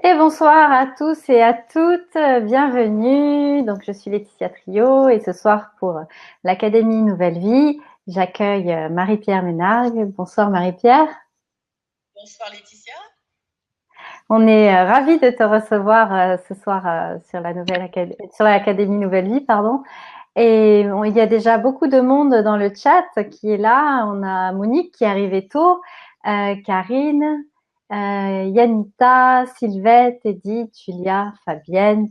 Et bonsoir à tous et à toutes, bienvenue. Donc je suis Laetitia Trio et ce soir pour l'Académie Nouvelle Vie, j'accueille Marie-Pierre Ménargue. Bonsoir Marie-Pierre. Bonsoir Laetitia. On est ravis de te recevoir ce soir sur sur l'Académie Nouvelle Vie, pardon. Et il y a déjà beaucoup de monde dans le chat qui est là. On a Monique qui est arrivée tôt, Karine, Yanita, Sylvette, Edith, Julia, Fabienne,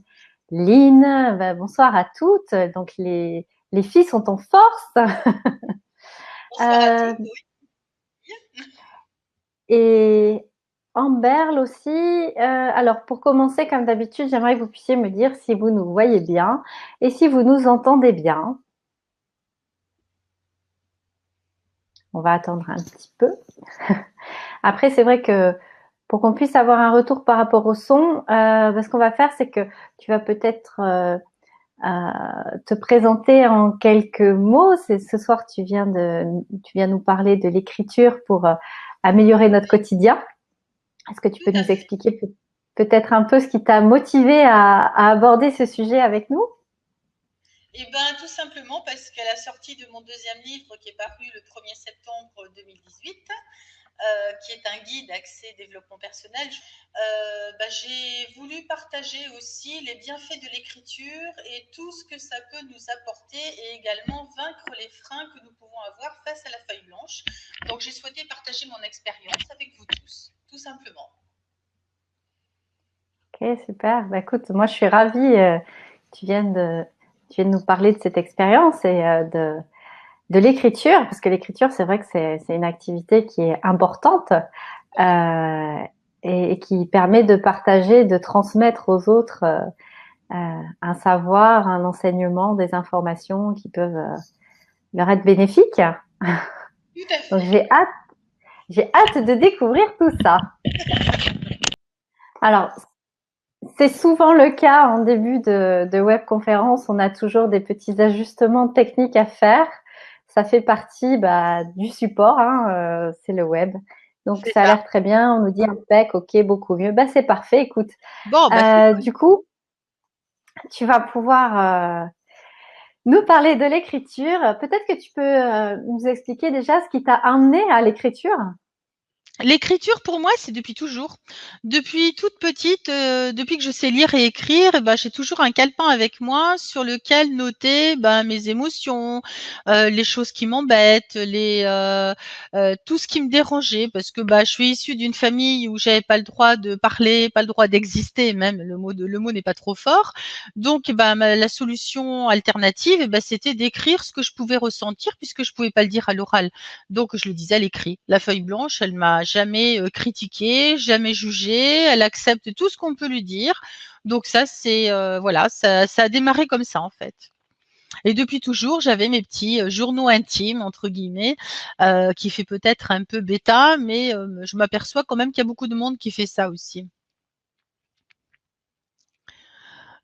Lynn. Ben, bonsoir à toutes. Donc les filles sont en force. Bonsoir à Euh, toutes. Oui. et Amberle aussi. Alors pour commencer, comme d'habitude, j'aimerais que vous puissiez me dire si vous nous voyez bien et si vous nous entendez bien. On va attendre un petit peu. Après, c'est vrai que pour qu'on puisse avoir un retour par rapport au son, ce qu'on va faire, c'est que tu vas peut-être te présenter en quelques mots. Ce soir, tu viens nous parler de l'écriture pour améliorer notre quotidien. Est-ce que tu peux Tout à nous fait. expliquer peut-être un peu ce qui t'a motivé à aborder ce sujet avec nous? Eh bien, tout simplement parce qu'à la sortie de mon deuxième livre qui est paru le 1er septembre 2018, qui est un guide axé développement personnel, j'ai voulu partager aussi les bienfaits de l'écriture et tout ce que ça peut nous apporter et également vaincre les freins que nous pouvons avoir face à la feuille blanche. Donc, j'ai souhaité partager mon expérience avec vous tous, tout simplement. Ok, super. Bah, écoute, moi, je suis ravie. Tu viennes de, tu viennes nous parler de cette expérience et de l'écriture, parce que l'écriture, c'est vrai que c'est une activité qui est importante euh, et qui permet de partager, de transmettre aux autres un savoir, un enseignement, des informations qui peuvent leur être bénéfiques. Tout à Donc fait. j'ai hâte de découvrir tout ça. Alors, c'est souvent le cas en début de webconférence. On a toujours des petits ajustements techniques à faire. Ça fait partie du support, hein, c'est le web. Donc C'est ça a ça. l'air très bien. On nous dit impec, ok, beaucoup mieux. Bah c'est parfait. Écoute, Bon, bah, c'est du coup, tu vas pouvoir nous parler de l'écriture. Peut-être que tu peux nous expliquer déjà ce qui t'a amené à l'écriture. l'écriture pour moi, c'est depuis toujours. Depuis toute petite, depuis que je sais lire et écrire, et ben, j'ai toujours un calepin avec moi sur lequel noter, ben, mes émotions, les choses qui m'embêtent, tout ce qui me dérangeait parce que, bah, je suis issue d'une famille où j'avais pas le droit de parler, pas le droit d'exister, même le mot n'est pas trop fort. Donc, bah, la solution alternative, c'était d'écrire ce que je pouvais ressentir puisque je pouvais pas le dire à l'oral. Donc je le disais à l'écrit. La feuille blanche, elle m'a jamais critiquée, jamais jugée, elle accepte tout ce qu'on peut lui dire. Donc ça, c'est voilà, ça a démarré comme ça en fait. Et depuis toujours, j'avais mes petits journaux intimes entre guillemets, qui fait peut-être un peu bêta, mais je m'aperçois quand même qu'il y a beaucoup de monde qui fait ça aussi.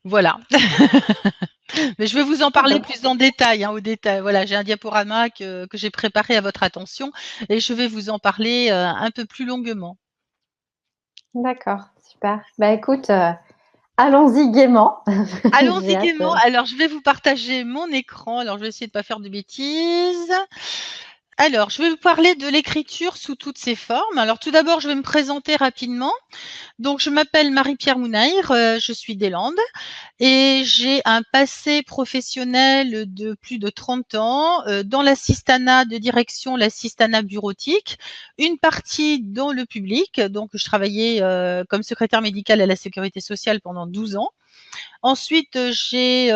Voilà. Mais je vais vous en Ah parler ben, plus en détail, hein, au détail. Voilà, j'ai un diaporama que j'ai préparé à votre attention et je vais vous en parler un peu plus longuement. d'accord, super. Bah écoute, allons-y gaiement. J'ai Allons-y hâte. gaiement. Alors, je vais vous partager mon écran. Alors, je vais essayer de ne pas faire de bêtises. Alors, je vais vous parler de l'écriture sous toutes ses formes. Alors, tout d'abord, je vais me présenter rapidement. Donc, je m'appelle Marie-Pierre Mounaïr, je suis des Landes et j'ai un passé professionnel de plus de 30 ans dans l'assistanat de direction, l'assistanat bureautique, une partie dans le public. Donc, je travaillais comme secrétaire médicale à la sécurité sociale pendant 12 ans. Ensuite, j'ai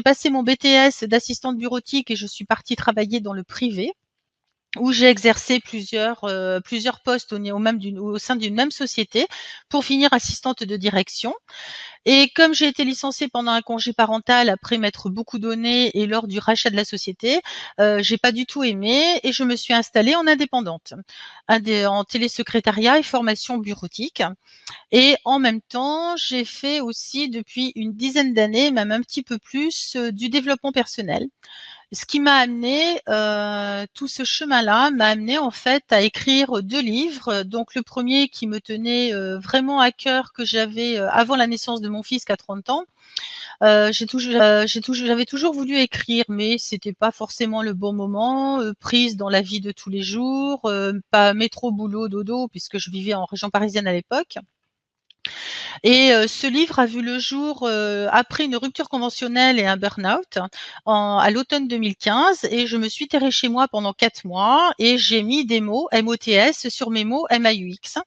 passé mon BTS d'assistante bureautique et je suis partie travailler dans le privé où j'ai exercé plusieurs postes au sein d'une même société pour finir assistante de direction. Et comme j'ai été licenciée pendant un congé parental après m'être beaucoup donné et lors du rachat de la société, j'ai pas du tout aimé et je me suis installée en indépendante, en télésecrétariat et formation bureautique. Et en même temps, j'ai fait aussi depuis une dizaine d'années, même un petit peu plus, du développement personnel. Ce qui m'a amené, tout ce chemin-là m'a amené en fait à écrire 2 livres. Donc le premier qui me tenait, vraiment à cœur, que j'avais, avant la naissance de mon fils qui a 30 ans. J'avais toujours voulu écrire, mais c'était pas forcément le bon moment, prise dans la vie de tous les jours, pas métro, boulot, dodo, puisque je vivais en région parisienne à l'époque. Et ce livre a vu le jour, après une rupture conventionnelle et un burn-out à l'automne 2015, et je me suis terrée chez moi pendant 4 mois et j'ai mis des mots MOTS sur mes mots MAUX,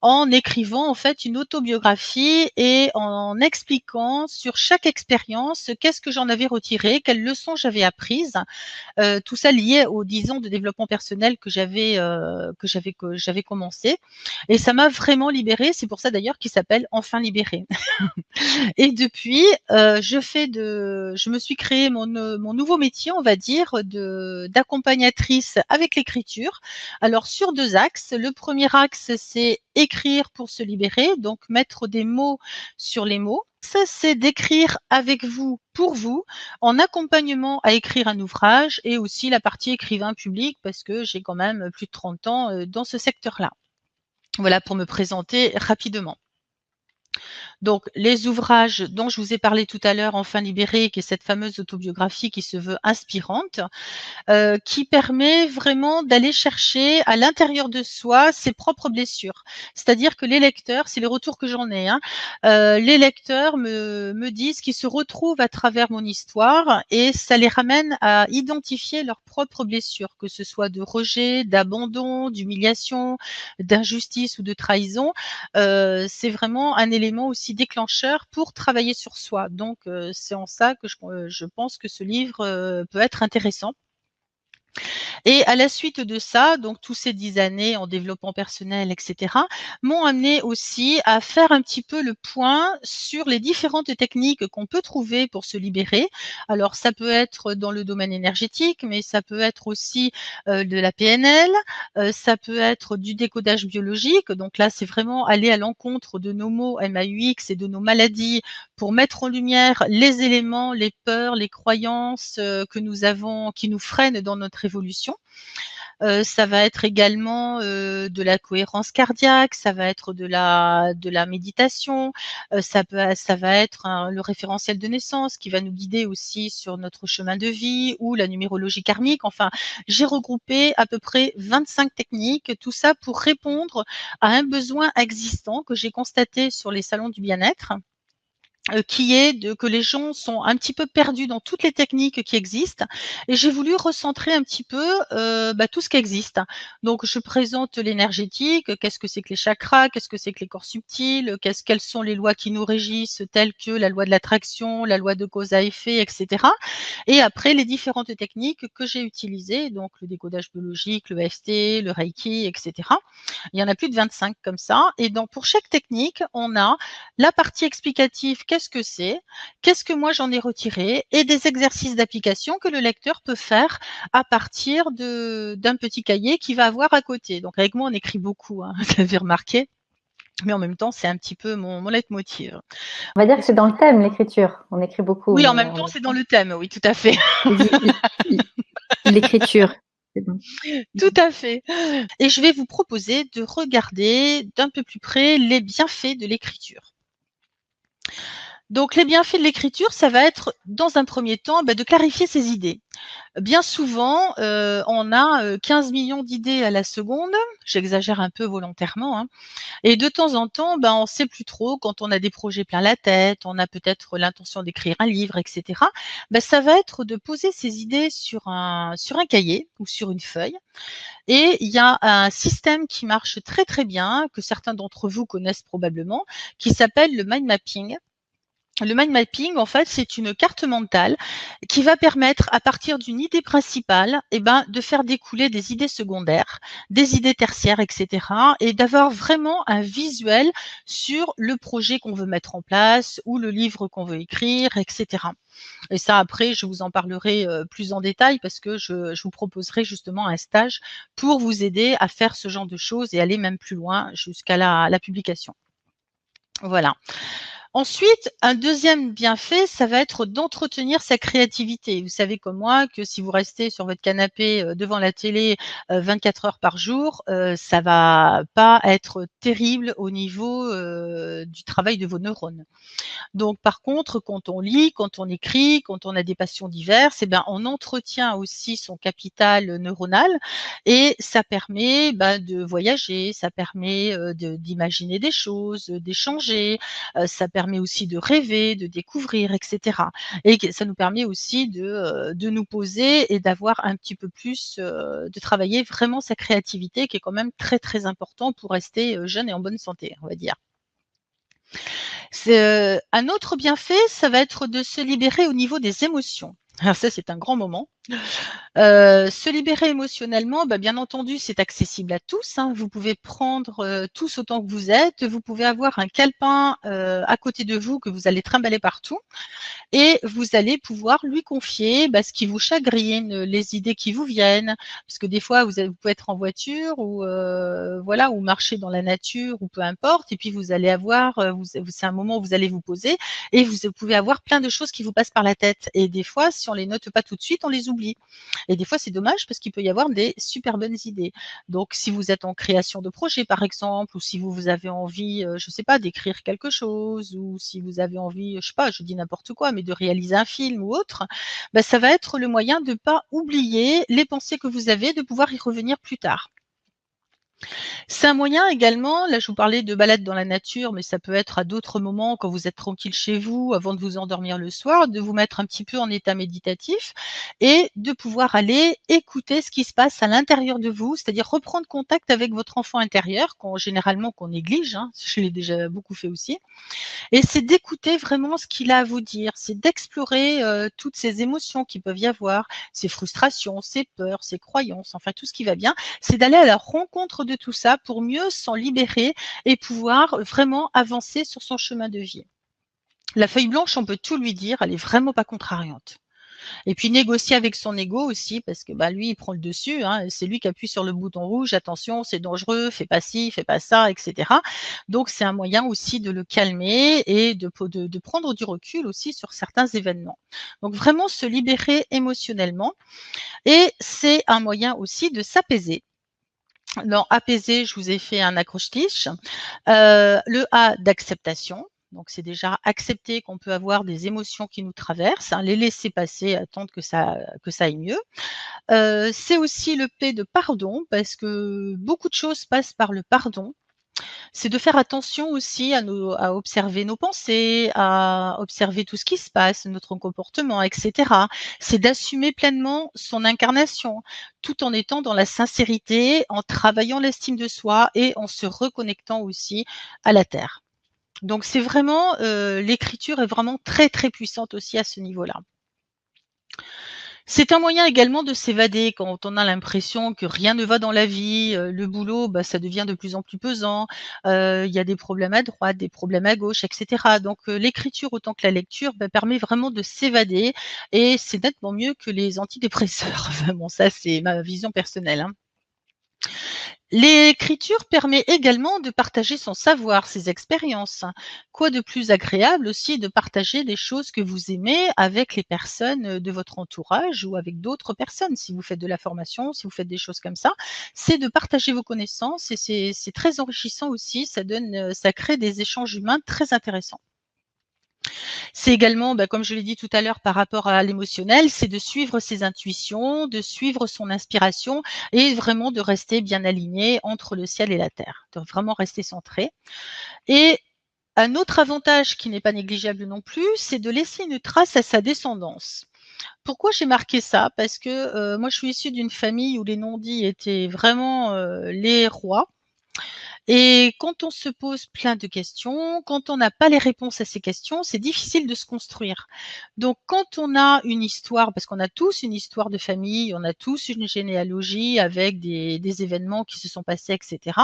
en écrivant en fait une autobiographie et en expliquant sur chaque expérience qu'est-ce que j'en avais retiré, quelles leçons j'avais apprises, tout ça lié aux 10 ans de développement personnel que j'avais commencé, et ça m'a vraiment libérée. C'est pour ça d'ailleurs qu'il s'appelle Enfin libérée. Et depuis, je me suis créé mon nouveau métier, on va dire, d'accompagnatrice avec l'écriture. Alors sur 2 axes. Le premier axe, c'est écrire pour se libérer, donc mettre des mots sur les mots. Ça, c'est d'écrire avec vous, pour vous, en accompagnement à écrire un ouvrage, et aussi la partie écrivain public, parce que j'ai quand même plus de 30 ans dans ce secteur-là. Voilà pour me présenter rapidement. Donc, les ouvrages dont je vous ai parlé tout à l'heure, Enfin libéré, qui est cette fameuse autobiographie qui se veut inspirante, qui permet vraiment d'aller chercher à l'intérieur de soi ses propres blessures. C'est-à-dire que les lecteurs, c'est les retours que j'en ai, hein, les lecteurs me disent qu'ils se retrouvent à travers mon histoire, et ça les ramène à identifier leurs propres blessures, que ce soit de rejet, d'abandon, d'humiliation, d'injustice ou de trahison. C'est vraiment un élément aussi déclencheur pour travailler sur soi. Donc, c'est en ça que je pense que ce livre peut être intéressant. Et à la suite de ça, donc tous ces 10 années en développement personnel, et cetera, m'ont amené aussi à faire un petit peu le point sur les différentes techniques qu'on peut trouver pour se libérer. Alors ça peut être dans le domaine énergétique, mais ça peut être aussi, de la PNL, ça peut être du décodage biologique. Donc là, c'est vraiment aller à l'encontre de nos mots MAUX et de nos maladies, pour mettre en lumière les éléments, les peurs, les croyances, que nous avons, qui nous freinent dans notre évolution. Ça va être également de la cohérence cardiaque, ça va être de la méditation, ça va être le référentiel de naissance qui va nous guider aussi sur notre chemin de vie, ou la numérologie karmique. Enfin, j'ai regroupé à peu près 25 techniques, tout ça pour répondre à un besoin existant que j'ai constaté sur les salons du bien-être, qui est que les gens sont un petit peu perdus dans toutes les techniques qui existent, et j'ai voulu recentrer un petit peu tout ce qui existe. Donc je présente l'énergétique, qu'est-ce que c'est que les chakras, qu'est-ce que c'est que les corps subtils, quelles sont les lois qui nous régissent, telles que la loi de l'attraction, la loi de cause à effet, etc. Et après, les différentes techniques que j'ai utilisées, donc le décodage biologique, le EFT, le Reiki, etc. Il y en a plus de 25 comme ça, et donc pour chaque technique, on a la partie explicative, qu'est-ce que c'est, qu'est-ce que moi j'en ai retiré, et des exercices d'application que le lecteur peut faire à partir d'un petit cahier qu'il va avoir à côté. Donc avec moi, on écrit beaucoup, hein, vous l'avez remarqué, mais en même temps, c'est un petit peu mon leitmotiv. On va dire que c'est dans le thème, l'écriture. On écrit beaucoup. Oui, en même temps, c'est dans le thème, oui, tout à fait. L'écriture. Tout à fait. Et je vais vous proposer de regarder d'un peu plus près les bienfaits de l'écriture. Donc les bienfaits de l'écriture, ça va être dans un premier temps de clarifier ses idées. Bien souvent, on a 15 millions d'idées à la seconde, j'exagère un peu volontairement, hein, et de temps en temps, on ne sait plus trop, quand on a des projets plein la tête, on a peut-être l'intention d'écrire un livre, etc. Ça va être de poser ses idées sur un cahier ou sur une feuille. Et il y a un système qui marche très très bien, que certains d'entre vous connaissent probablement, qui s'appelle le mind mapping. Le mind mapping, en fait, c'est une carte mentale qui va permettre, à partir d'une idée principale, de faire découler des idées secondaires, des idées tertiaires, etc., et d'avoir vraiment un visuel sur le projet qu'on veut mettre en place, ou le livre qu'on veut écrire, etc. Et ça, après, je vous en parlerai plus en détail, parce que je vous proposerai justement un stage pour vous aider à faire ce genre de choses et aller même plus loin jusqu'à la publication. Voilà. Ensuite, un deuxième bienfait, ça va être d'entretenir sa créativité. Vous savez comme moi que si vous restez sur votre canapé devant la télé 24 heures par jour, ça va pas être terrible au niveau du travail de vos neurones. Donc, par contre, quand on lit, quand on écrit, quand on a des passions diverses, eh ben, on entretient aussi son capital neuronal et ça permet de voyager, ça permet d'imaginer des choses, d'échanger, ça permet aussi de rêver, de découvrir, etc. Et ça nous permet aussi de nous poser et d'avoir un petit peu plus, de travailler vraiment sa créativité qui est quand même très très important pour rester jeune et en bonne santé, on va dire. Un autre bienfait, ça va être de se libérer au niveau des émotions. Alors ça, c'est un grand moment. Se libérer émotionnellement, bien entendu, c'est accessible à tous, hein. Vous pouvez prendre tous autant que vous êtes. Vous pouvez avoir un calepin à côté de vous que vous allez trimballer partout et vous allez pouvoir lui confier ce qui vous chagrine, les idées qui vous viennent, parce que des fois vous pouvez être en voiture ou voilà, ou marcher dans la nature ou peu importe, et puis vous allez avoir, c'est un moment où vous allez vous poser et vous pouvez avoir plein de choses qui vous passent par la tête. Et des fois, si on les note pas tout de suite, on les oublie. Et des fois, c'est dommage parce qu'il peut y avoir des super bonnes idées. Donc, si vous êtes en création de projet, par exemple, ou si vous avez envie, je sais pas, d'écrire quelque chose, ou si vous avez envie, je sais pas, je dis n'importe quoi, mais de réaliser un film ou autre, ça va être le moyen de ne pas oublier les pensées que vous avez, de pouvoir y revenir plus tard. C'est un moyen également, là je vous parlais de balade dans la nature, mais ça peut être à d'autres moments quand vous êtes tranquille chez vous, avant de vous endormir le soir, de vous mettre un petit peu en état méditatif et de pouvoir aller écouter ce qui se passe à l'intérieur de vous, c'est-à-dire reprendre contact avec votre enfant intérieur, généralement qu'on néglige, hein, je l'ai déjà beaucoup fait aussi, et c'est d'écouter vraiment ce qu'il a à vous dire, c'est d'explorer toutes ces émotions qu'il peuvent y avoir, ses frustrations, ses peurs, ses croyances, enfin tout ce qui va bien, c'est d'aller à la rencontre de tout ça pour mieux s'en libérer et pouvoir vraiment avancer sur son chemin de vie. La feuille blanche, on peut tout lui dire, elle est vraiment pas contrariante. Et puis négocier avec son ego aussi, parce que lui, il prend le dessus, hein, c'est lui qui appuie sur le bouton rouge, attention, c'est dangereux, fais pas ci, fais pas ça, etc. Donc c'est un moyen aussi de le calmer et de prendre du recul aussi sur certains événements. Donc vraiment se libérer émotionnellement. Et c'est un moyen aussi de s'apaiser. Dans apaiser, je vous ai fait un accroche-tiche. Le A d'acceptation. Donc, c'est déjà accepter qu'on peut avoir des émotions qui nous traversent, hein, les laisser passer, attendre que ça aille mieux. C'est aussi le P de pardon, parce que beaucoup de choses passent par le pardon. C'est de faire attention aussi à observer nos pensées, à observer tout ce qui se passe, notre comportement, etc. C'est d'assumer pleinement son incarnation, tout en étant dans la sincérité, en travaillant l'estime de soi et en se reconnectant aussi à la terre. Donc c'est vraiment, l'écriture est vraiment très, très puissante aussi à ce niveau-là. C'est un moyen également de s'évader quand on a l'impression que rien ne va dans la vie, le boulot, ça devient de plus en plus pesant, il y a des problèmes à droite, des problèmes à gauche, et cetera. Donc l'écriture autant que la lecture, permet vraiment de s'évader et c'est nettement mieux que les antidépresseurs. Enfin bon, ça c'est ma vision personnelle, hein. L'écriture permet également de partager son savoir, ses expériences. Quoi de plus agréable aussi de partager des choses que vous aimez avec les personnes de votre entourage ou avec d'autres personnes. Si vous faites de la formation, si vous faites des choses comme ça, c'est de partager vos connaissances et c'est très enrichissant aussi. Ça crée des échanges humains très intéressants. C'est également, comme je l'ai dit tout à l'heure par rapport à l'émotionnel, c'est de suivre ses intuitions, de suivre son inspiration et vraiment de rester bien aligné entre le ciel et la terre, de vraiment rester centré. Et un autre avantage qui n'est pas négligeable non plus, c'est de laisser une trace à sa descendance. Pourquoi j'ai marqué ça? Parce que moi je suis issue d'une famille où les non-dits étaient vraiment les rois. Et quand on se pose plein de questions, quand on n'a pas les réponses à ces questions, c'est difficile de se construire. Donc quand on a une histoire, parce qu'on a tous une histoire de famille, on a tous une généalogie avec des événements qui se sont passés, etc.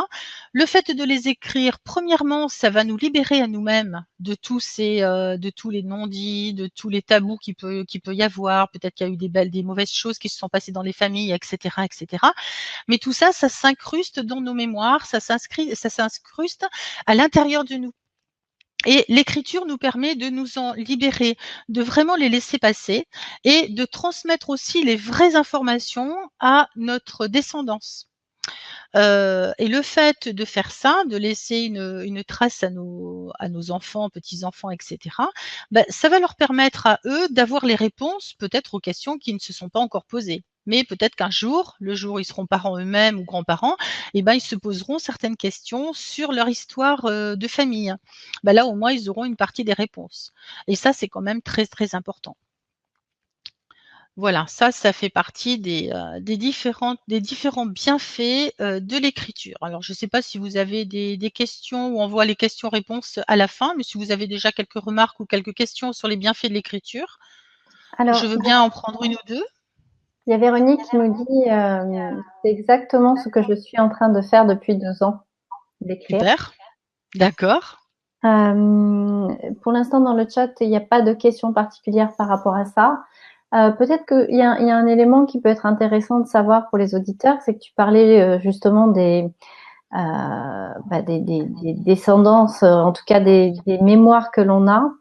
Le fait de les écrire, premièrement, ça va nous libérer à nous-mêmes de tous les non-dits, de tous les tabous qu'il peut y avoir. Peut-être qu'il y a eu des mauvaises choses qui se sont passées dans les familles, etc., etc. Mais tout ça, ça s'incruste dans nos mémoires, ça s'incruste à l'intérieur de nous. Et l'écriture nous permet de nous en libérer, de vraiment les laisser passer et de transmettre aussi les vraies informations à notre descendance. Et le fait de faire ça, de laisser une trace à nos enfants, petits-enfants, etc., ben, ça va leur permettre à eux d'avoir les réponses peut-être aux questions qui ne se sont pas encore posées. Mais peut-être qu'un jour, le jour où ils seront parents eux-mêmes ou grands-parents, eh ben, ils se poseront certaines questions sur leur histoire de famille. Ben là, au moins, ils auront une partie des réponses. Et ça, c'est quand même très, très important. Voilà, ça fait partie des différents bienfaits de l'écriture. Alors, je ne sais pas si vous avez des questions ou on voit les questions-réponses à la fin, mais si vous avez déjà quelques remarques ou quelques questions sur les bienfaits de l'écriture, je Alors, veux bien en prendre une ou deux. il y a Véronique qui nous dit c'est exactement ce que je suis en train de faire depuis 2 ans, d'écrire. Super, d'accord. Pour l'instant, dans le chat, il n'y a pas de questions particulières par rapport à ça. Peut-être qu'il y a un élément qui peut être intéressant de savoir pour les auditeurs, c'est que tu parlais justement des descendances, en tout cas des mémoires que l'on a,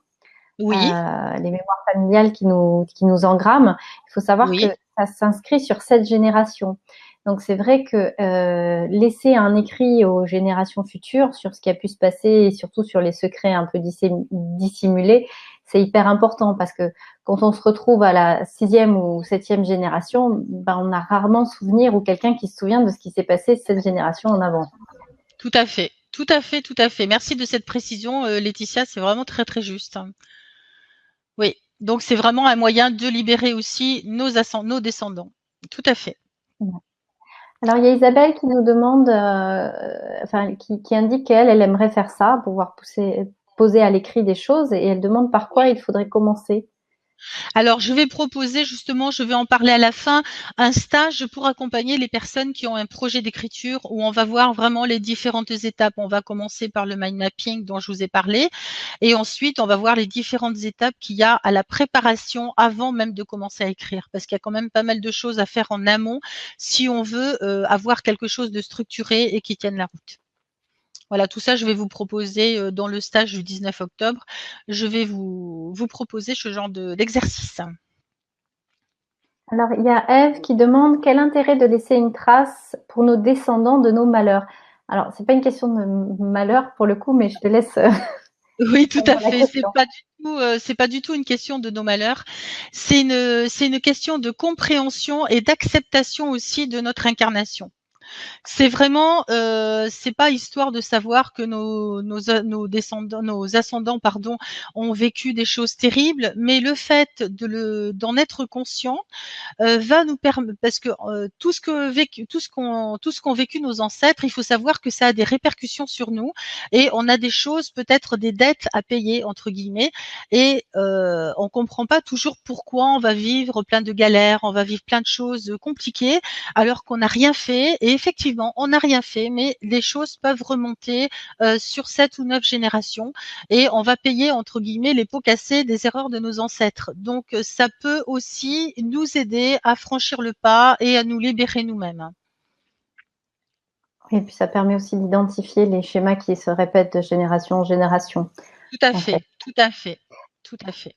Oui, les mémoires familiales qui nous engramment. Il faut savoir que oui, ça s'inscrit sur 7 générations. Donc c'est vrai que laisser un écrit aux générations futures sur ce qui a pu se passer et surtout sur les secrets un peu dissimulés, c'est hyper important parce que quand on se retrouve à la 6e ou 7e génération, ben, on a rarement souvenir ou quelqu'un qui se souvient de ce qui s'est passé 7 générations en avant. tout à fait, tout à fait, tout à fait. Merci de cette précision, Laetitia, c'est vraiment très, très juste. Oui, donc c'est vraiment un moyen de libérer aussi nos descendants. Tout à fait. Alors, il y a Isabelle qui nous demande, qui indique qu'elle, elle aimerait faire ça, pouvoir poser à l'écrit des choses, et elle demande par quoi il faudrait commencer. Alors, je vais proposer justement, je vais en parler à la fin, un stage pour accompagner les personnes qui ont un projet d'écriture où on va voir vraiment les différentes étapes. On va commencer par le mind mapping dont je vous ai parlé et ensuite on va voir les différentes étapes qu'il y a à la préparation avant même de commencer à écrire parce qu'il y a quand même pas mal de choses à faire en amont si on veut avoir quelque chose de structuré et qui tienne la route. Voilà, tout ça, je vais vous proposer dans le stage du 19 octobre. Je vais vous proposer ce genre d'exercice. Alors, il y a Ève qui demande quel intérêt de laisser une trace pour nos descendants de nos malheurs. Alors, c'est pas une question de malheur pour le coup, mais je te laisse Oui, tout à répondre à la fait. question. C'est pas du tout une question de nos malheurs. C'est une question de compréhension et d'acceptation aussi de notre incarnation. C'est vraiment, c'est pas histoire de savoir que nos descendants, nos ascendants, pardon, ont vécu des choses terribles, mais le fait d'en être conscient va nous permettre parce que tout ce qu'ont vécu nos ancêtres, il faut savoir que ça a des répercussions sur nous et on a des choses, peut-être des dettes à payer entre guillemets et on comprend pas toujours pourquoi on va vivre plein de galères, on va vivre plein de choses compliquées alors qu'on n'a rien fait et effectivement on n'a rien fait mais les choses peuvent remonter sur 7 ou 9 générations et on va payer entre guillemets les pots cassés des erreurs de nos ancêtres. Donc ça peut aussi nous aider à franchir le pas et à nous libérer nous-mêmes. Et puis, ça permet aussi d'identifier les schémas qui se répètent de génération en génération, Tout à en fait. fait, tout à fait, tout à fait.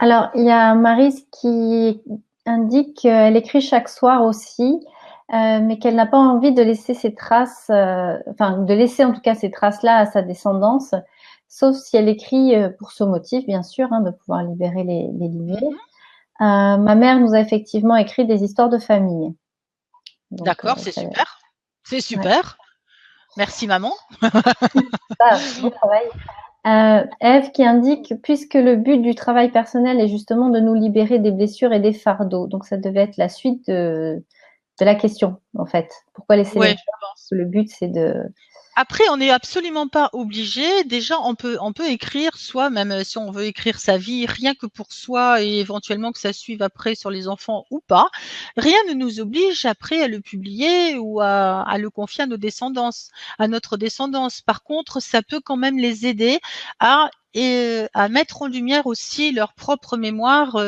Alors, il y a Maryse qui indique qu'elle écrit chaque soir aussi, mais qu'elle n'a pas envie de laisser ses traces, de laisser en tout cas ces traces-là à sa descendance, sauf si elle écrit pour ce motif, bien sûr, de pouvoir libérer les lignées. Ma mère nous a effectivement écrit des histoires de famille. Donc, D'accord, c'est super. C'est ouais, super. Merci maman. ça, bon travail. Ève qui indique, puisque le but du travail personnel est justement de nous libérer des blessures et des fardeaux. Donc, ça devait être la suite de la question, en fait. Pourquoi laisser les Ouais, blessures? je pense. Le but, c'est de... Après, on n'est absolument pas obligé. Déjà, on peut écrire, soit même si on veut écrire sa vie, rien que pour soi et éventuellement que ça suive après sur les enfants ou pas. Rien ne nous oblige après à le publier ou à le confier à nos descendances, à notre descendance. Par contre, ça peut quand même les aider à à mettre en lumière aussi leur propre mémoire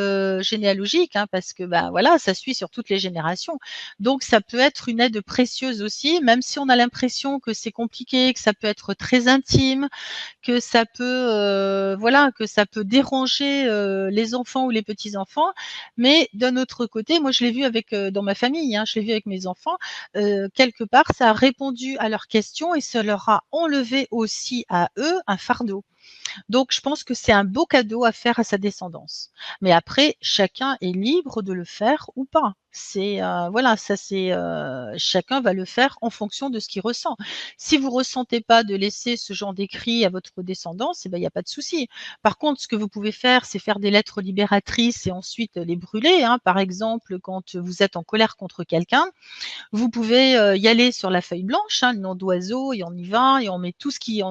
généalogique, hein, parce que voilà, ça suit sur toutes les générations. Donc ça peut être une aide précieuse aussi, même si on a l'impression que c'est compliqué, que ça peut être très intime, que ça peut que ça peut déranger les enfants ou les petits enfants. Mais d'un autre côté, moi je l'ai vu avec dans ma famille, hein, je l'ai vu avec mes enfants. Quelque part, ça a répondu à leurs questions et ça leur a enlevé aussi à eux un fardeau. Donc, je pense que c'est un beau cadeau à faire à sa descendance. Mais après, chacun est libre de le faire ou pas. C'est ça c'est chacun va le faire en fonction de ce qu'il ressent. Si vous ressentez pas de laisser ce genre d'écrit à votre descendance, il y a pas de souci. Par contre, ce que vous pouvez faire, c'est faire des lettres libératrices et ensuite les brûler, hein. Par exemple, quand vous êtes en colère contre quelqu'un, vous pouvez y aller sur la feuille blanche, hein, le nom d'oiseau, et on y va, et on met tout ce qui,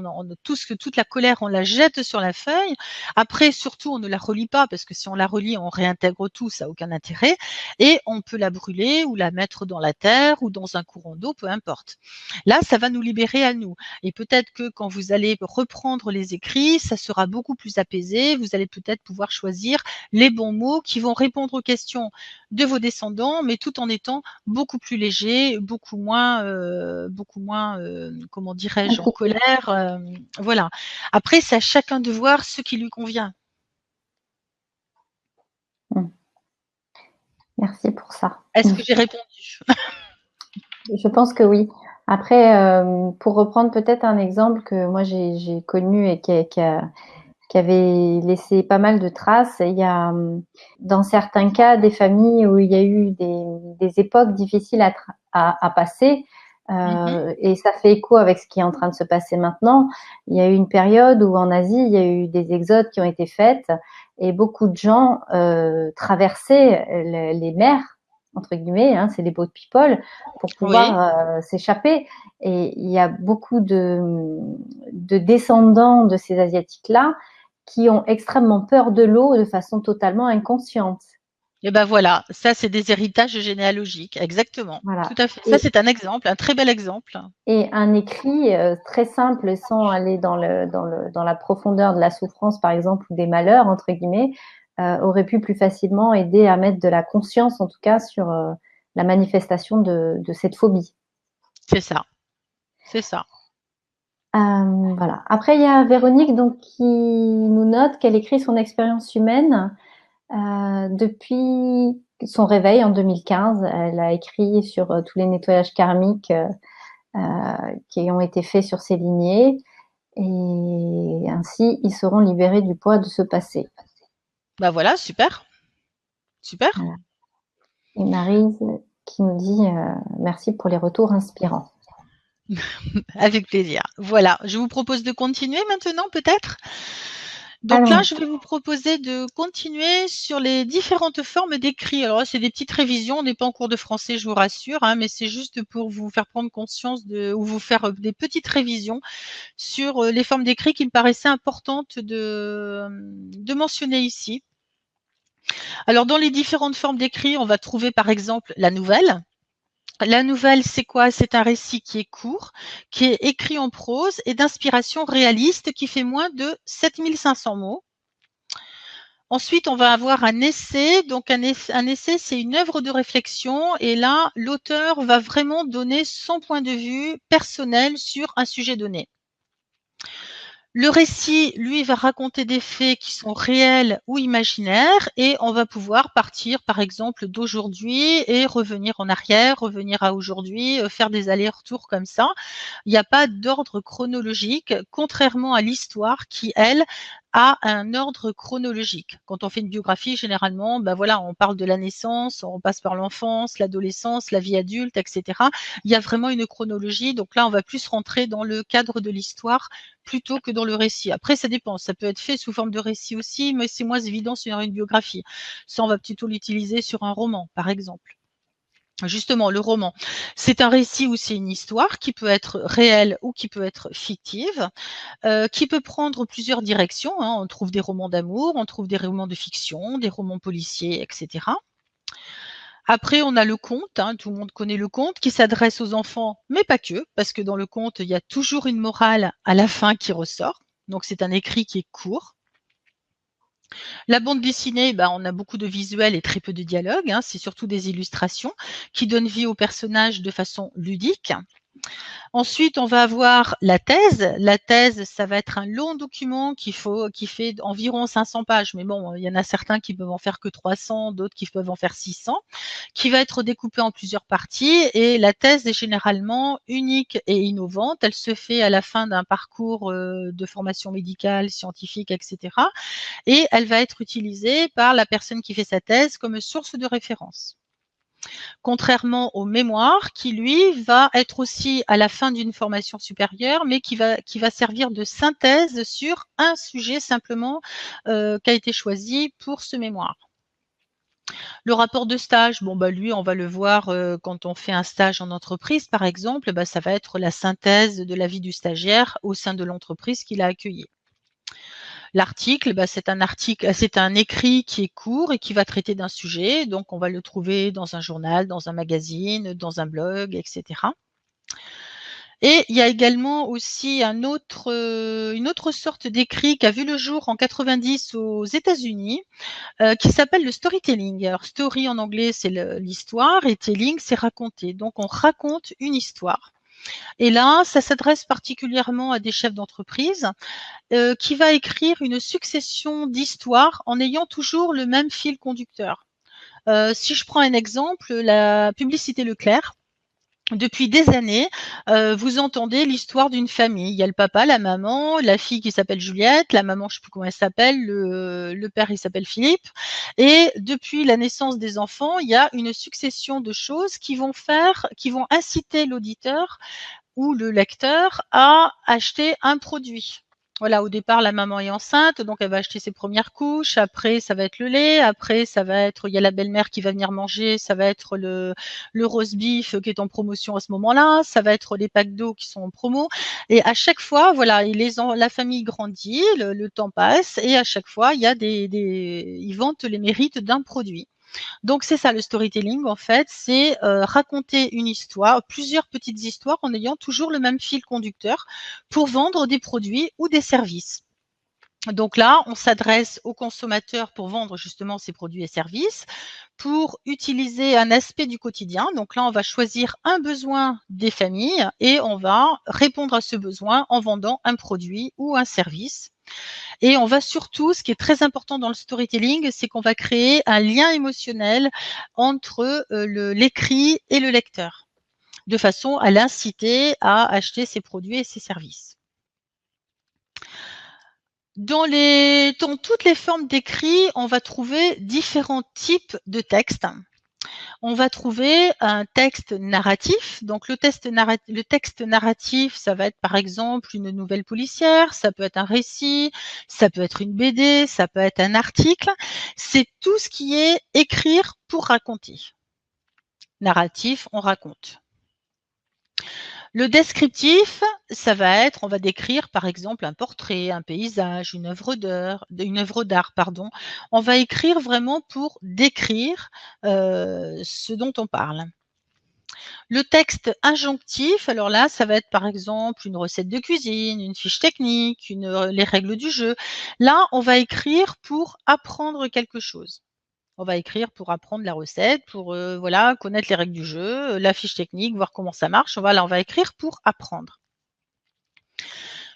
toute la colère, on la jette sur la feuille. Après, surtout, on ne la relit pas, parce que si on la relit, on réintègre tout, ça n'a aucun intérêt. Et on peut la brûler ou la mettre dans la terre ou dans un courant d'eau, peu importe. Là, ça va nous libérer à nous. Et peut-être que quand vous allez reprendre les écrits, ça sera beaucoup plus apaisé. Vous allez peut-être pouvoir choisir les bons mots qui vont répondre aux questions de vos descendants, mais tout en étant beaucoup plus léger, comment dirais-je, en colère. Voilà. Après, c'est à chacun de voir ce qui lui convient. Merci pour ça. Est-ce que j'ai répondu? Je pense que oui. Après, pour reprendre peut-être un exemple que moi j'ai connu et qui avait laissé pas mal de traces, il y a dans certains cas des familles où il y a eu des époques difficiles à passer. Et ça fait écho avec ce qui est en train de se passer maintenant. Il y a eu une période où en Asie, il y a eu des exodes qui ont été faits et beaucoup de gens traversaient les mers, entre guillemets, hein, c'est les boat people, pour pouvoir s'échapper. Et il y a beaucoup de descendants de ces Asiatiques-là qui ont extrêmement peur de l'eau de façon totalement inconsciente. Et voilà, ça c'est des héritages généalogiques, exactement. Voilà. Tout à fait. Ça c'est un exemple, un très bel exemple. Et un écrit très simple, sans aller dans la profondeur de la souffrance, par exemple, ou des malheurs, entre guillemets, aurait pu plus facilement aider à mettre de la conscience, en tout cas, sur la manifestation de cette phobie. C'est ça. C'est ça. Voilà. Après, il y a Véronique donc, qui nous note qu'elle écrit son expérience humaine depuis son réveil en 2015. Elle a écrit sur tous les nettoyages karmiques qui ont été faits sur ces lignées. Et ainsi, ils seront libérés du poids de ce passé. Voilà, super. Super. Voilà. Et Maryse qui nous dit merci pour les retours inspirants. Avec plaisir. Voilà, je vous propose de continuer maintenant peut-être. Donc là, je vais vous proposer de continuer sur les différentes formes d'écrit. Alors là, c'est des petites révisions, on n'est pas en cours de français, je vous rassure, hein, mais c'est juste pour vous faire prendre conscience ou vous faire des petites révisions sur les formes d'écrit qui me paraissaient importantes de mentionner ici. Alors dans les différentes formes d'écrit, on va trouver par exemple la nouvelle. La nouvelle, c'est quoi? C'est un récit qui est court, qui est écrit en prose et d'inspiration réaliste qui fait moins de 7500 mots. Ensuite, on va avoir un essai. Donc, un essai, c'est une œuvre de réflexion. Et là, l'auteur va vraiment donner son point de vue personnel sur un sujet donné. Le récit, lui, va raconter des faits qui sont réels ou imaginaires et on va pouvoir partir, par exemple, d'aujourd'hui et revenir en arrière, revenir à aujourd'hui, faire des allers-retours comme ça. Il n'y a pas d'ordre chronologique, contrairement à l'histoire qui, elle, a un ordre chronologique. Quand on fait une biographie, généralement, on parle de la naissance, on passe par l'enfance, l'adolescence, la vie adulte, etc. Il y a vraiment une chronologie. Donc là, on va plus rentrer dans le cadre de l'histoire plutôt que dans le récit. Après, ça dépend. Ça peut être fait sous forme de récit aussi, mais c'est moins évident sur une biographie. Ça, on va plutôt l'utiliser sur un roman, par exemple. Justement, le roman, c'est un récit ou c'est une histoire qui peut être réelle ou qui peut être fictive, qui peut prendre plusieurs directions. Hein. On trouve des romans d'amour, on trouve des romans de fiction, des romans policiers, etc. Après, on a le conte, hein, tout le monde connaît le conte, qui s'adresse aux enfants, mais pas que, parce que dans le conte, il y a toujours une morale à la fin qui ressort. Donc c'est un écrit qui est court. La bande dessinée, on a beaucoup de visuels et très peu de dialogue, hein. C'est surtout des illustrations qui donnent vie aux personnages de façon ludique. Ensuite, on va avoir la thèse. La thèse, ça va être un long document qui fait environ 500 pages. Mais bon, il y en a certains qui peuvent en faire que 300, d'autres qui peuvent en faire 600, qui va être découpé en plusieurs parties. Et la thèse est généralement unique et innovante. Elle se fait à la fin d'un parcours de formation médicale, scientifique, etc. Et elle va être utilisée par la personne qui fait sa thèse comme source de référence. Contrairement au mémoire qui, lui, va être aussi à la fin d'une formation supérieure, mais qui va servir de synthèse sur un sujet simplement qui a été choisi pour ce mémoire. Le rapport de stage, lui, on va le voir quand on fait un stage en entreprise, par exemple, ça va être la synthèse de la vie du stagiaire au sein de l'entreprise qu'il a accueillie. L'article, c'est un écrit qui est court et qui va traiter d'un sujet. Donc, on va le trouver dans un journal, dans un magazine, dans un blog, etc. Et il y a également aussi une autre sorte d'écrit qui a vu le jour en 90 aux États-Unis, qui s'appelle le storytelling. Alors, story en anglais, c'est l'histoire et telling, c'est raconter. Donc, on raconte une histoire. Et là, ça s'adresse particulièrement à des chefs d'entreprise qui va écrire une succession d'histoires en ayant toujours le même fil conducteur. Si je prends un exemple, la publicité Leclerc, depuis des années, vous entendez l'histoire d'une famille. Il y a le papa, la maman, la fille qui s'appelle Juliette, la maman, je ne sais plus comment elle s'appelle, le père, il s'appelle Philippe. Et depuis la naissance des enfants, il y a une succession de choses qui vont inciter l'auditeur ou le lecteur à acheter un produit. Voilà, au départ, la maman est enceinte, donc elle va acheter ses premières couches. Après, ça va être le lait. Après, il y a la belle-mère qui va venir manger. Ça va être le roast beef qui est en promotion à ce moment-là. Ça va être les packs d'eau qui sont en promo. Et à chaque fois, voilà, la famille grandit, le temps passe, et à chaque fois, il y a ils vantent les mérites d'un produit. Donc c'est ça le storytelling en fait, c'est raconter une histoire, plusieurs petites histoires en ayant toujours le même fil conducteur pour vendre des produits ou des services. Donc là, on s'adresse aux consommateurs pour vendre justement ces produits et services, pour utiliser un aspect du quotidien. Donc là, on va choisir un besoin des familles et on va répondre à ce besoin en vendant un produit ou un service. Et on va surtout, ce qui est très important dans le storytelling, c'est qu'on va créer un lien émotionnel entre l'écrit et le lecteur, de façon à l'inciter à acheter ses produits et ses services. Dans toutes les formes d'écrit, on va trouver différents types de textes. On va trouver un texte narratif. Donc le texte narratif, ça va être par exemple une nouvelle policière, ça peut être un récit, ça peut être une BD, ça peut être un article. C'est tout ce qui est écrire pour raconter. Narratif, on raconte. Le descriptif, ça va être, on va décrire par exemple un portrait, un paysage, une œuvre d'art, pardon. On va écrire vraiment pour décrire ce dont on parle. Le texte injonctif, alors là, ça va être par exemple une recette de cuisine, une fiche technique, les règles du jeu. Là, on va écrire pour apprendre quelque chose. On va écrire pour apprendre la recette, pour connaître les règles du jeu, la fiche technique, voir comment ça marche. Voilà, on va écrire pour apprendre.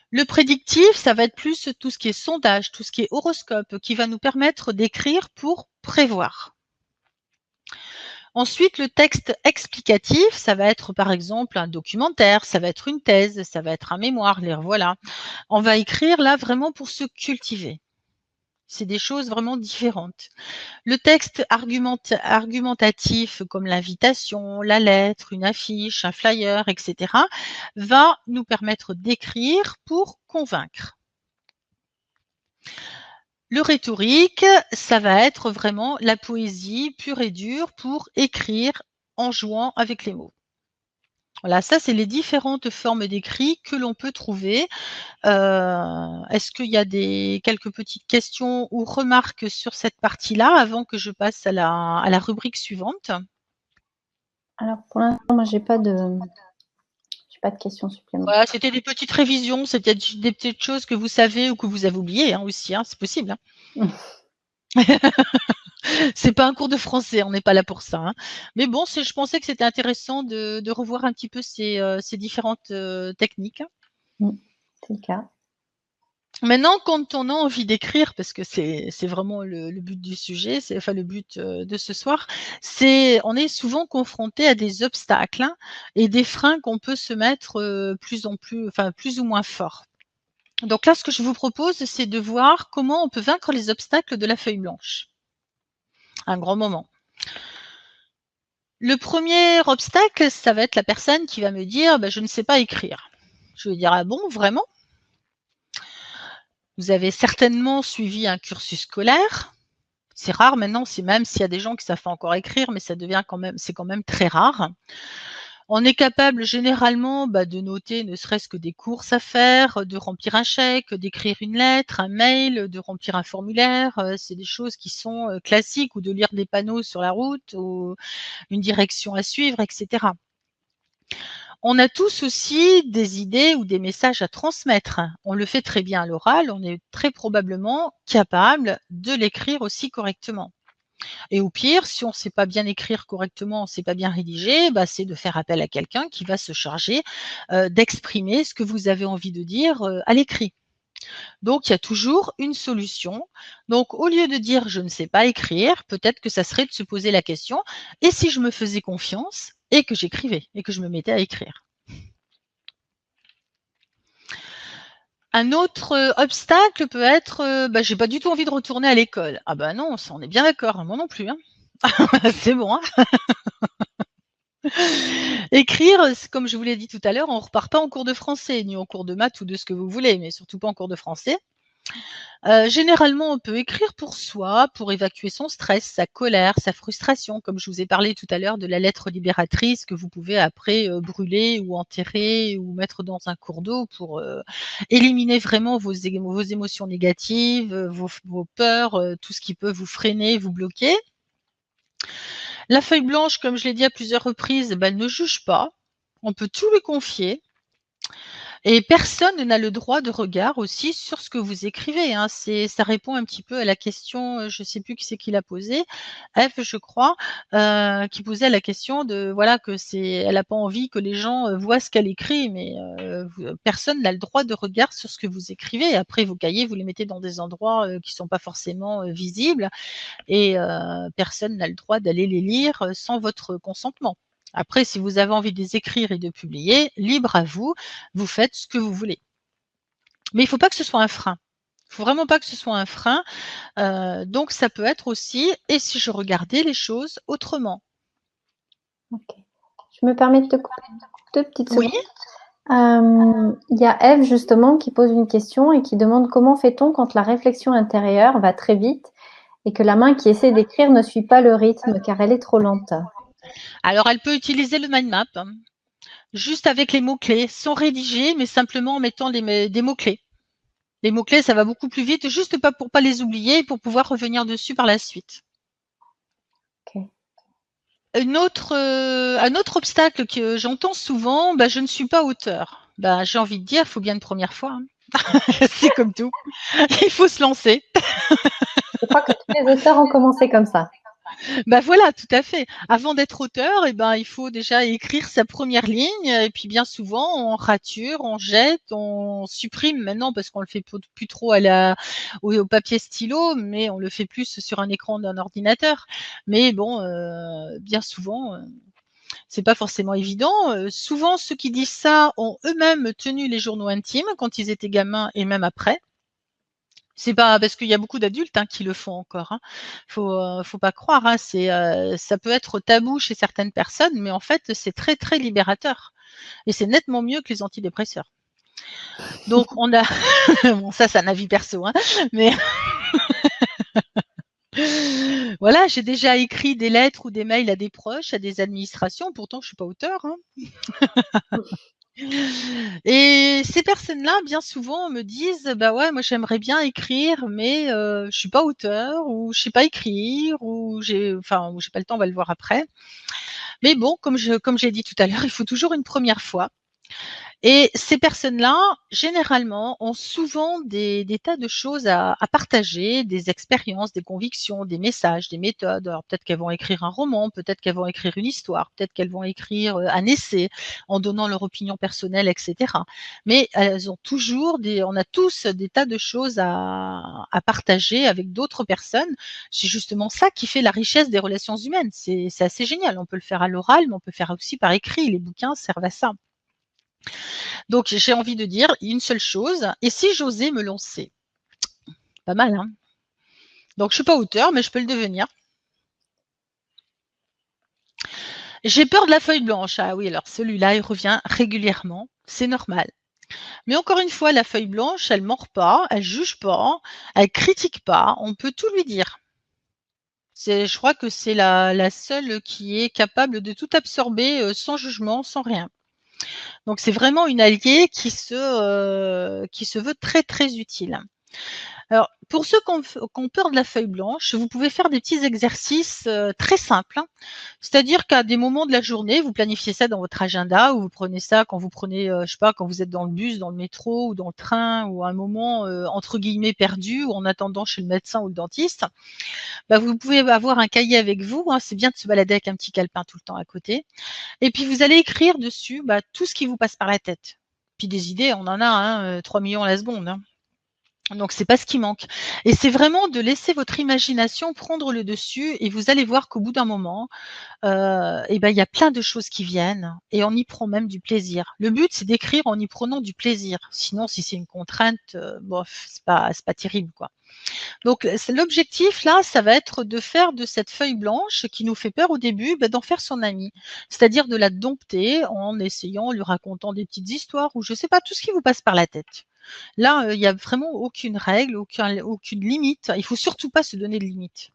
Le prédictif, ça va être plus tout ce qui est sondage, tout ce qui est horoscope, qui va nous permettre d'écrire pour prévoir. Ensuite, le texte explicatif, ça va être par exemple un documentaire, ça va être une thèse, ça va être un mémoire, voilà. On va écrire là vraiment pour se cultiver. C'est des choses vraiment différentes. Le texte argumentatif, comme l'invitation, la lettre, une affiche, un flyer, etc., va nous permettre d'écrire pour convaincre. Le rhétorique, ça va être vraiment la poésie pure et dure pour écrire en jouant avec les mots. Voilà, ça, c'est les différentes formes d'écrit que l'on peut trouver. Est-ce qu'il y a quelques petites questions ou remarques sur cette partie-là avant que je passe à la rubrique suivante? Alors, pour l'instant, moi, j'ai pas pas de questions supplémentaires. Voilà, c'était des petites révisions, c'était des petites choses que vous savez ou que vous avez oubliées aussi, c'est possible. C'est pas un cours de français, on n'est pas là pour ça. Mais bon, je pensais que c'était intéressant de revoir un petit peu ces différentes techniques. C'est le cas. Maintenant, quand on a envie d'écrire, parce que c'est vraiment le but du sujet, enfin le but de ce soir, on est souvent confronté à des obstacles et des freins qu'on peut se mettre plus ou moins forts. Donc là, ce que je vous propose, c'est de voir comment on peut vaincre les obstacles de la feuille blanche. Un grand moment. Le premier obstacle, ça va être la personne qui va me dire je ne sais pas écrire. Je vais dire ah bon, vraiment? Vous avez certainement suivi un cursus scolaire. C'est rare maintenant, même s'il y a des gens qui savent pas encore écrire, mais c'est quand même très rare. On est capable généralement de noter ne serait-ce que des courses à faire, de remplir un chèque, d'écrire une lettre, un mail, de remplir un formulaire. C'est des choses qui sont classiques, ou de lire des panneaux sur la route, ou une direction à suivre, etc. On a tous aussi des idées ou des messages à transmettre. On le fait très bien à l'oral, on est très probablement capable de l'écrire aussi correctement. Et au pire, si on ne sait pas bien écrire correctement, on ne sait pas bien rédiger, c'est de faire appel à quelqu'un qui va se charger d'exprimer ce que vous avez envie de dire à l'écrit. Donc, il y a toujours une solution. Donc, au lieu de dire je ne sais pas écrire, peut-être que ça serait de se poser la question, et si je me faisais confiance et que j'écrivais et que je me mettais à écrire? Un autre obstacle peut être j'ai pas du tout envie de retourner à l'école. Ah non, ça, on est bien d'accord, moi non plus. C'est bon. Écrire, comme je vous l'ai dit tout à l'heure, on ne repart pas en cours de français, ni en cours de maths ou de ce que vous voulez, mais surtout pas en cours de français. Généralement, on peut écrire pour soi, pour évacuer son stress, sa colère, sa frustration, comme je vous ai parlé tout à l'heure de la lettre libératrice que vous pouvez après brûler ou enterrer ou mettre dans un cours d'eau pour éliminer vraiment vos émotions négatives, vos peurs, tout ce qui peut vous freiner, vous bloquer. La feuille blanche, comme je l'ai dit à plusieurs reprises, elle ne juge pas. On peut tout lui confier. Et personne n'a le droit de regard aussi sur ce que vous écrivez. Ça répond un petit peu à la question, je ne sais plus qui c'est qui l'a posée, F, je crois, qui posait la question de que elle n'a pas envie que les gens voient ce qu'elle écrit, mais personne n'a le droit de regard sur ce que vous écrivez. Après, vos cahiers, vous les mettez dans des endroits qui ne sont pas forcément visibles, et personne n'a le droit d'aller les lire sans votre consentement. Après, si vous avez envie de les écrire et de publier, libre à vous, vous faites ce que vous voulez. Mais il ne faut pas que ce soit un frein. Il ne faut vraiment pas que ce soit un frein. Donc, ça peut être aussi, et si je regardais les choses autrement? Okay. Je me permets de te couper 2 petites secondes. Oui. Il y a Eve justement qui pose une question et qui demande comment fait-on quand la réflexion intérieure va très vite et que la main qui essaie d'écrire ne suit pas le rythme car elle est trop lente? Alors, elle peut utiliser le mind map, juste avec les mots-clés, sans rédiger, mais simplement en mettant des mots-clés. Les mots-clés, ça va beaucoup plus vite, juste pour pas les oublier et pour pouvoir revenir dessus par la suite. Okay. Un autre obstacle que j'entends souvent, je ne suis pas auteur. J'ai envie de dire, il faut bien une première fois. C'est comme tout. Il faut se lancer. Je crois que tous les auteurs ont commencé comme ça. Voilà, tout à fait. Avant d'être auteur, il faut déjà écrire sa première ligne, et puis bien souvent, on rature, on jette, on supprime maintenant parce qu'on le fait plus trop au papier stylo, mais on le fait plus sur un écran d'un ordinateur. Mais bon, bien souvent, c'est pas forcément évident. Souvent, ceux qui disent ça ont eux-mêmes tenu les journaux intimes quand ils étaient gamins et même après. C'est pas parce qu'il y a beaucoup d'adultes qui le font encore. Faut pas croire. Ça peut être tabou chez certaines personnes, mais en fait, c'est très très libérateur. Et c'est nettement mieux que les antidépresseurs. Donc on a, bon ça c'est un avis perso, mais voilà, j'ai déjà écrit des lettres ou des mails à des proches, à des administrations. Pourtant, je suis pas auteur. Et ces personnes-là, bien souvent, me disent ouais, moi j'aimerais bien écrire, mais je suis pas auteur, ou je sais pas écrire, ou j'ai pas le temps, on va le voir après. Mais bon, comme j'ai dit tout à l'heure, il faut toujours une première fois. Et ces personnes-là, généralement, ont souvent des tas de choses à partager, des expériences, des convictions, des messages, des méthodes. Alors peut-être qu'elles vont écrire un roman, peut-être qu'elles vont écrire une histoire, peut-être qu'elles vont écrire un essai en donnant leur opinion personnelle, etc. Mais elles ont toujours on a tous des tas de choses à partager avec d'autres personnes. C'est justement ça qui fait la richesse des relations humaines. C'est assez génial. On peut le faire à l'oral, mais on peut le faire aussi par écrit. Les bouquins servent à ça. Donc j'ai envie de dire une seule chose, et si j'osais me lancer? Pas mal, hein? Donc je suis pas auteur, mais je peux le devenir. J'ai peur de la feuille blanche. Ah oui, alors celui-là, il revient régulièrement. C'est normal. Mais encore une fois, la feuille blanche, elle mord pas, elle juge pas, elle critique pas. On peut tout lui dire. Je crois que c'est la seule qui est capable de tout absorber sans jugement, sans rien. Donc c'est vraiment une alliée qui se veut très très utile. Alors, pour ceux qui ont peur de la feuille blanche, vous pouvez faire des petits exercices très simples, hein. C'est-à-dire qu'à des moments de la journée, vous planifiez ça dans votre agenda ou vous prenez ça quand vous prenez, je sais pas, quand vous êtes dans le bus, dans le métro ou dans le train ou à un moment entre guillemets perdu ou en attendant chez le médecin ou le dentiste. Bah, vous pouvez avoir un cahier avec vous, hein, c'est bien de se balader avec un petit calepin tout le temps à côté. Et puis vous allez écrire dessus tout ce qui vous passe par la tête. Puis des idées, on en a, hein, 3 millions à la seconde, hein. Donc c'est pas ce qui manque. Et c'est vraiment de laisser votre imagination prendre le dessus et vous allez voir qu'au bout d'un moment, il y a plein de choses qui viennent et on y prend même du plaisir. Le but, c'est d'écrire en y prenant du plaisir. Sinon, si c'est une contrainte, bof, c'est pas terrible, quoi. Donc l'objectif là, ça va être de faire de cette feuille blanche qui nous fait peur au début, d'en faire son amie. C'est-à-dire de la dompter en essayant, en lui racontant des petites histoires ou je sais pas, tout ce qui vous passe par la tête. Là, il y a vraiment aucune règle, aucune limite. Il faut surtout pas se donner de limite.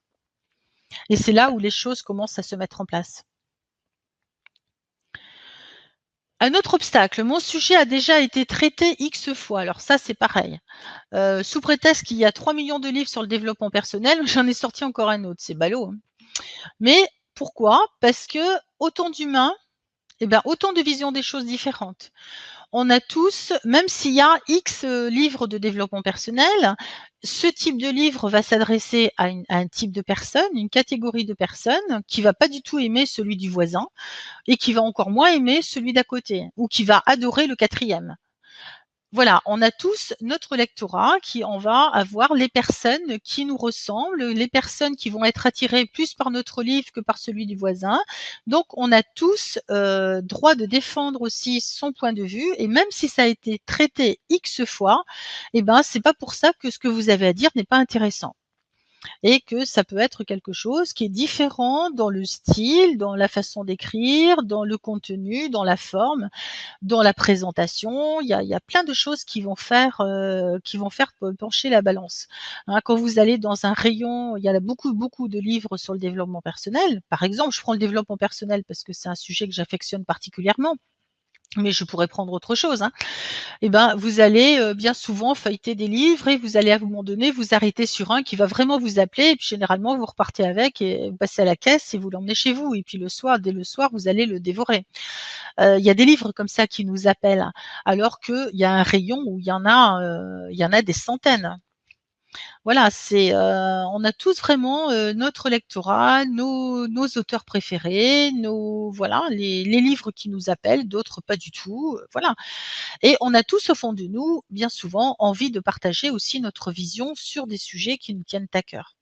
Et c'est là où les choses commencent à se mettre en place. Un autre obstacle, mon sujet a déjà été traité X fois. Alors ça, c'est pareil. Sous prétexte qu'il y a 3 millions de livres sur le développement personnel, j'en ai sorti encore un autre. C'est ballot, hein. Mais pourquoi? Parce que autant d'humains, autant de visions des choses différentes. On a tous, même s'il y a X livres de développement personnel, ce type de livre va s'adresser à un type de personne, une catégorie de personnes qui va pas du tout aimer celui du voisin et qui va encore moins aimer celui d'à côté ou qui va adorer le quatrième. Voilà, on a tous notre lectorat qui on va avoir les personnes qui nous ressemblent, les personnes qui vont être attirées plus par notre livre que par celui du voisin. Donc on a tous droit de défendre aussi son point de vue et même si ça a été traité X fois, c'est pas pour ça que ce que vous avez à dire n'est pas intéressant et que ça peut être quelque chose qui est différent dans le style, dans la façon d'écrire, dans le contenu, dans la forme, dans la présentation. Il y a plein de choses qui vont faire pencher la balance. Hein, quand vous allez dans un rayon, il y a beaucoup, beaucoup de livres sur le développement personnel. Par exemple, je prends le développement personnel parce que c'est un sujet que j'affectionne particulièrement. Mais je pourrais prendre autre chose, hein. Vous allez bien souvent feuilleter des livres et vous allez à un moment donné vous arrêter sur un qui va vraiment vous appeler et puis généralement vous repartez avec et vous passez à la caisse et vous l'emmenez chez vous et puis le soir, dès le soir, vous allez le dévorer. Il y a des livres comme ça qui nous appellent alors qu'il y a un rayon où il y en a des centaines. Voilà, on a tous vraiment notre lectorat, nos auteurs préférés, voilà, les livres qui nous appellent, d'autres pas du tout, voilà. Et on a tous au fond de nous, bien souvent, envie de partager aussi notre vision sur des sujets qui nous tiennent à cœur.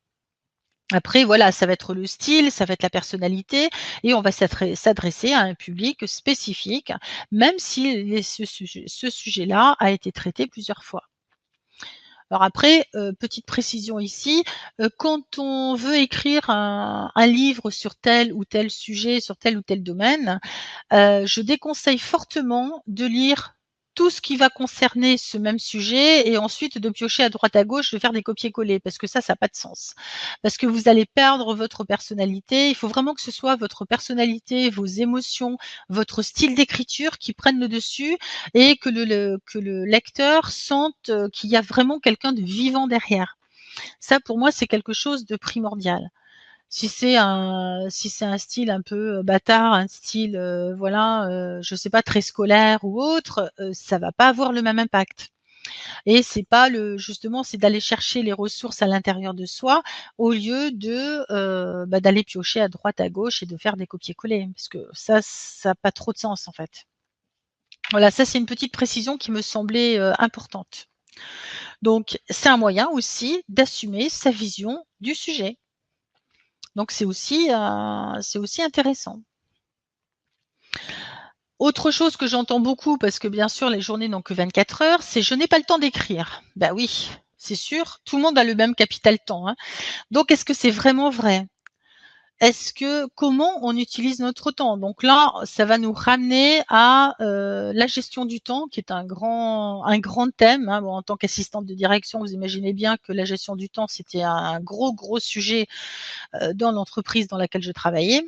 Après, voilà, ça va être le style, ça va être la personnalité, et on va s'adresser à un public spécifique, même si ce sujet-là a été traité plusieurs fois. Alors après, petite précision ici, quand on veut écrire un livre sur tel ou tel sujet, sur tel ou tel domaine, je déconseille fortement de lire tout ce qui va concerner ce même sujet et ensuite de piocher à droite à gauche, de faire des copier-coller parce que ça n'a pas de sens. Parce que vous allez perdre votre personnalité. Il faut vraiment que ce soit votre personnalité, vos émotions, votre style d'écriture qui prennent le dessus et que le lecteur sente qu'il y a vraiment quelqu'un de vivant derrière. Ça, pour moi, c'est quelque chose de primordial. Si c'est un style un peu bâtard, un style je sais pas, très scolaire ou autre, ça va pas avoir le même impact. Et c'est pas justement, c'est d'aller chercher les ressources à l'intérieur de soi au lieu de d'aller piocher à droite, à gauche et de faire des copier-coller, parce que ça a pas trop de sens en fait. Voilà, ça c'est une petite précision qui me semblait importante. Donc c'est un moyen aussi d'assumer sa vision du sujet. Donc c'est aussi intéressant. Autre chose que j'entends beaucoup, parce que bien sûr les journées n'ont que 24 heures, c'est je n'ai pas le temps d'écrire. Ben oui, c'est sûr, tout le monde a le même capital temps. Hein. Donc est-ce que c'est vraiment vrai? Comment on utilise notre temps? Donc là, ça va nous ramener à la gestion du temps, qui est un grand thème. Hein. Bon, en tant qu'assistante de direction, vous imaginez bien que la gestion du temps, c'était un gros sujet dans l'entreprise dans laquelle je travaillais.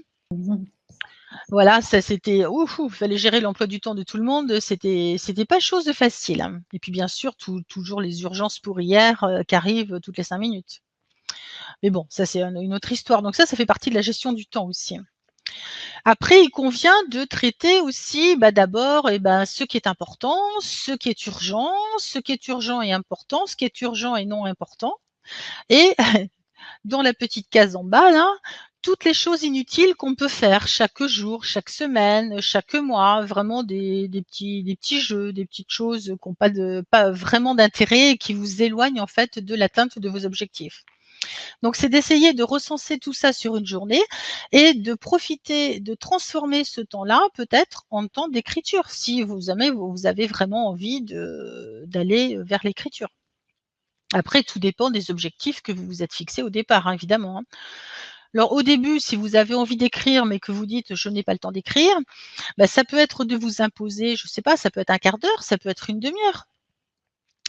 Voilà, ça c'était il fallait gérer l'emploi du temps de tout le monde, c'était pas chose de facile. Hein. Et puis bien sûr, toujours les urgences pour hier qui arrivent toutes les 5 minutes. Mais bon, ça c'est une autre histoire. Donc ça fait partie de la gestion du temps aussi. Après, il convient de traiter aussi d'abord ce qui est important, ce qui est urgent, ce qui est urgent et important, ce qui est urgent et non important. Et dans la petite case en bas, là, toutes les choses inutiles qu'on peut faire chaque jour, chaque semaine, chaque mois, vraiment des petits jeux, des petites choses qui n'ont pas vraiment d'intérêt et qui vous éloignent en fait de l'atteinte de vos objectifs. Donc, c'est d'essayer de recenser tout ça sur une journée et de profiter, de transformer ce temps-là peut-être en temps d'écriture, si vous avez vraiment envie d'aller vers l'écriture. Après, tout dépend des objectifs que vous vous êtes fixés au départ, hein, évidemment. Hein. Alors, au début, si vous avez envie d'écrire, mais que vous dites je n'ai pas le temps d'écrire, ça peut être de vous imposer, je ne sais pas, ça peut être un quart d'heure, ça peut être une demi-heure.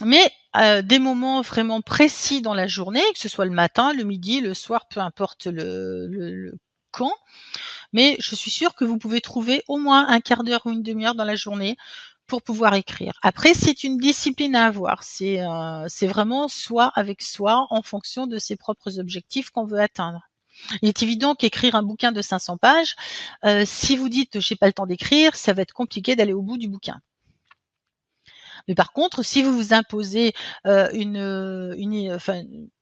Mais des moments vraiment précis dans la journée, que ce soit le matin, le midi, le soir, peu importe le quand, mais je suis sûre que vous pouvez trouver au moins un quart d'heure ou une demi-heure dans la journée pour pouvoir écrire. Après, c'est une discipline à avoir. C'est vraiment soi avec soi en fonction de ses propres objectifs qu'on veut atteindre. Il est évident qu'écrire un bouquin de 500 pages, si vous dites j'ai pas le temps d'écrire, ça va être compliqué d'aller au bout du bouquin. Mais par contre, si vous vous imposez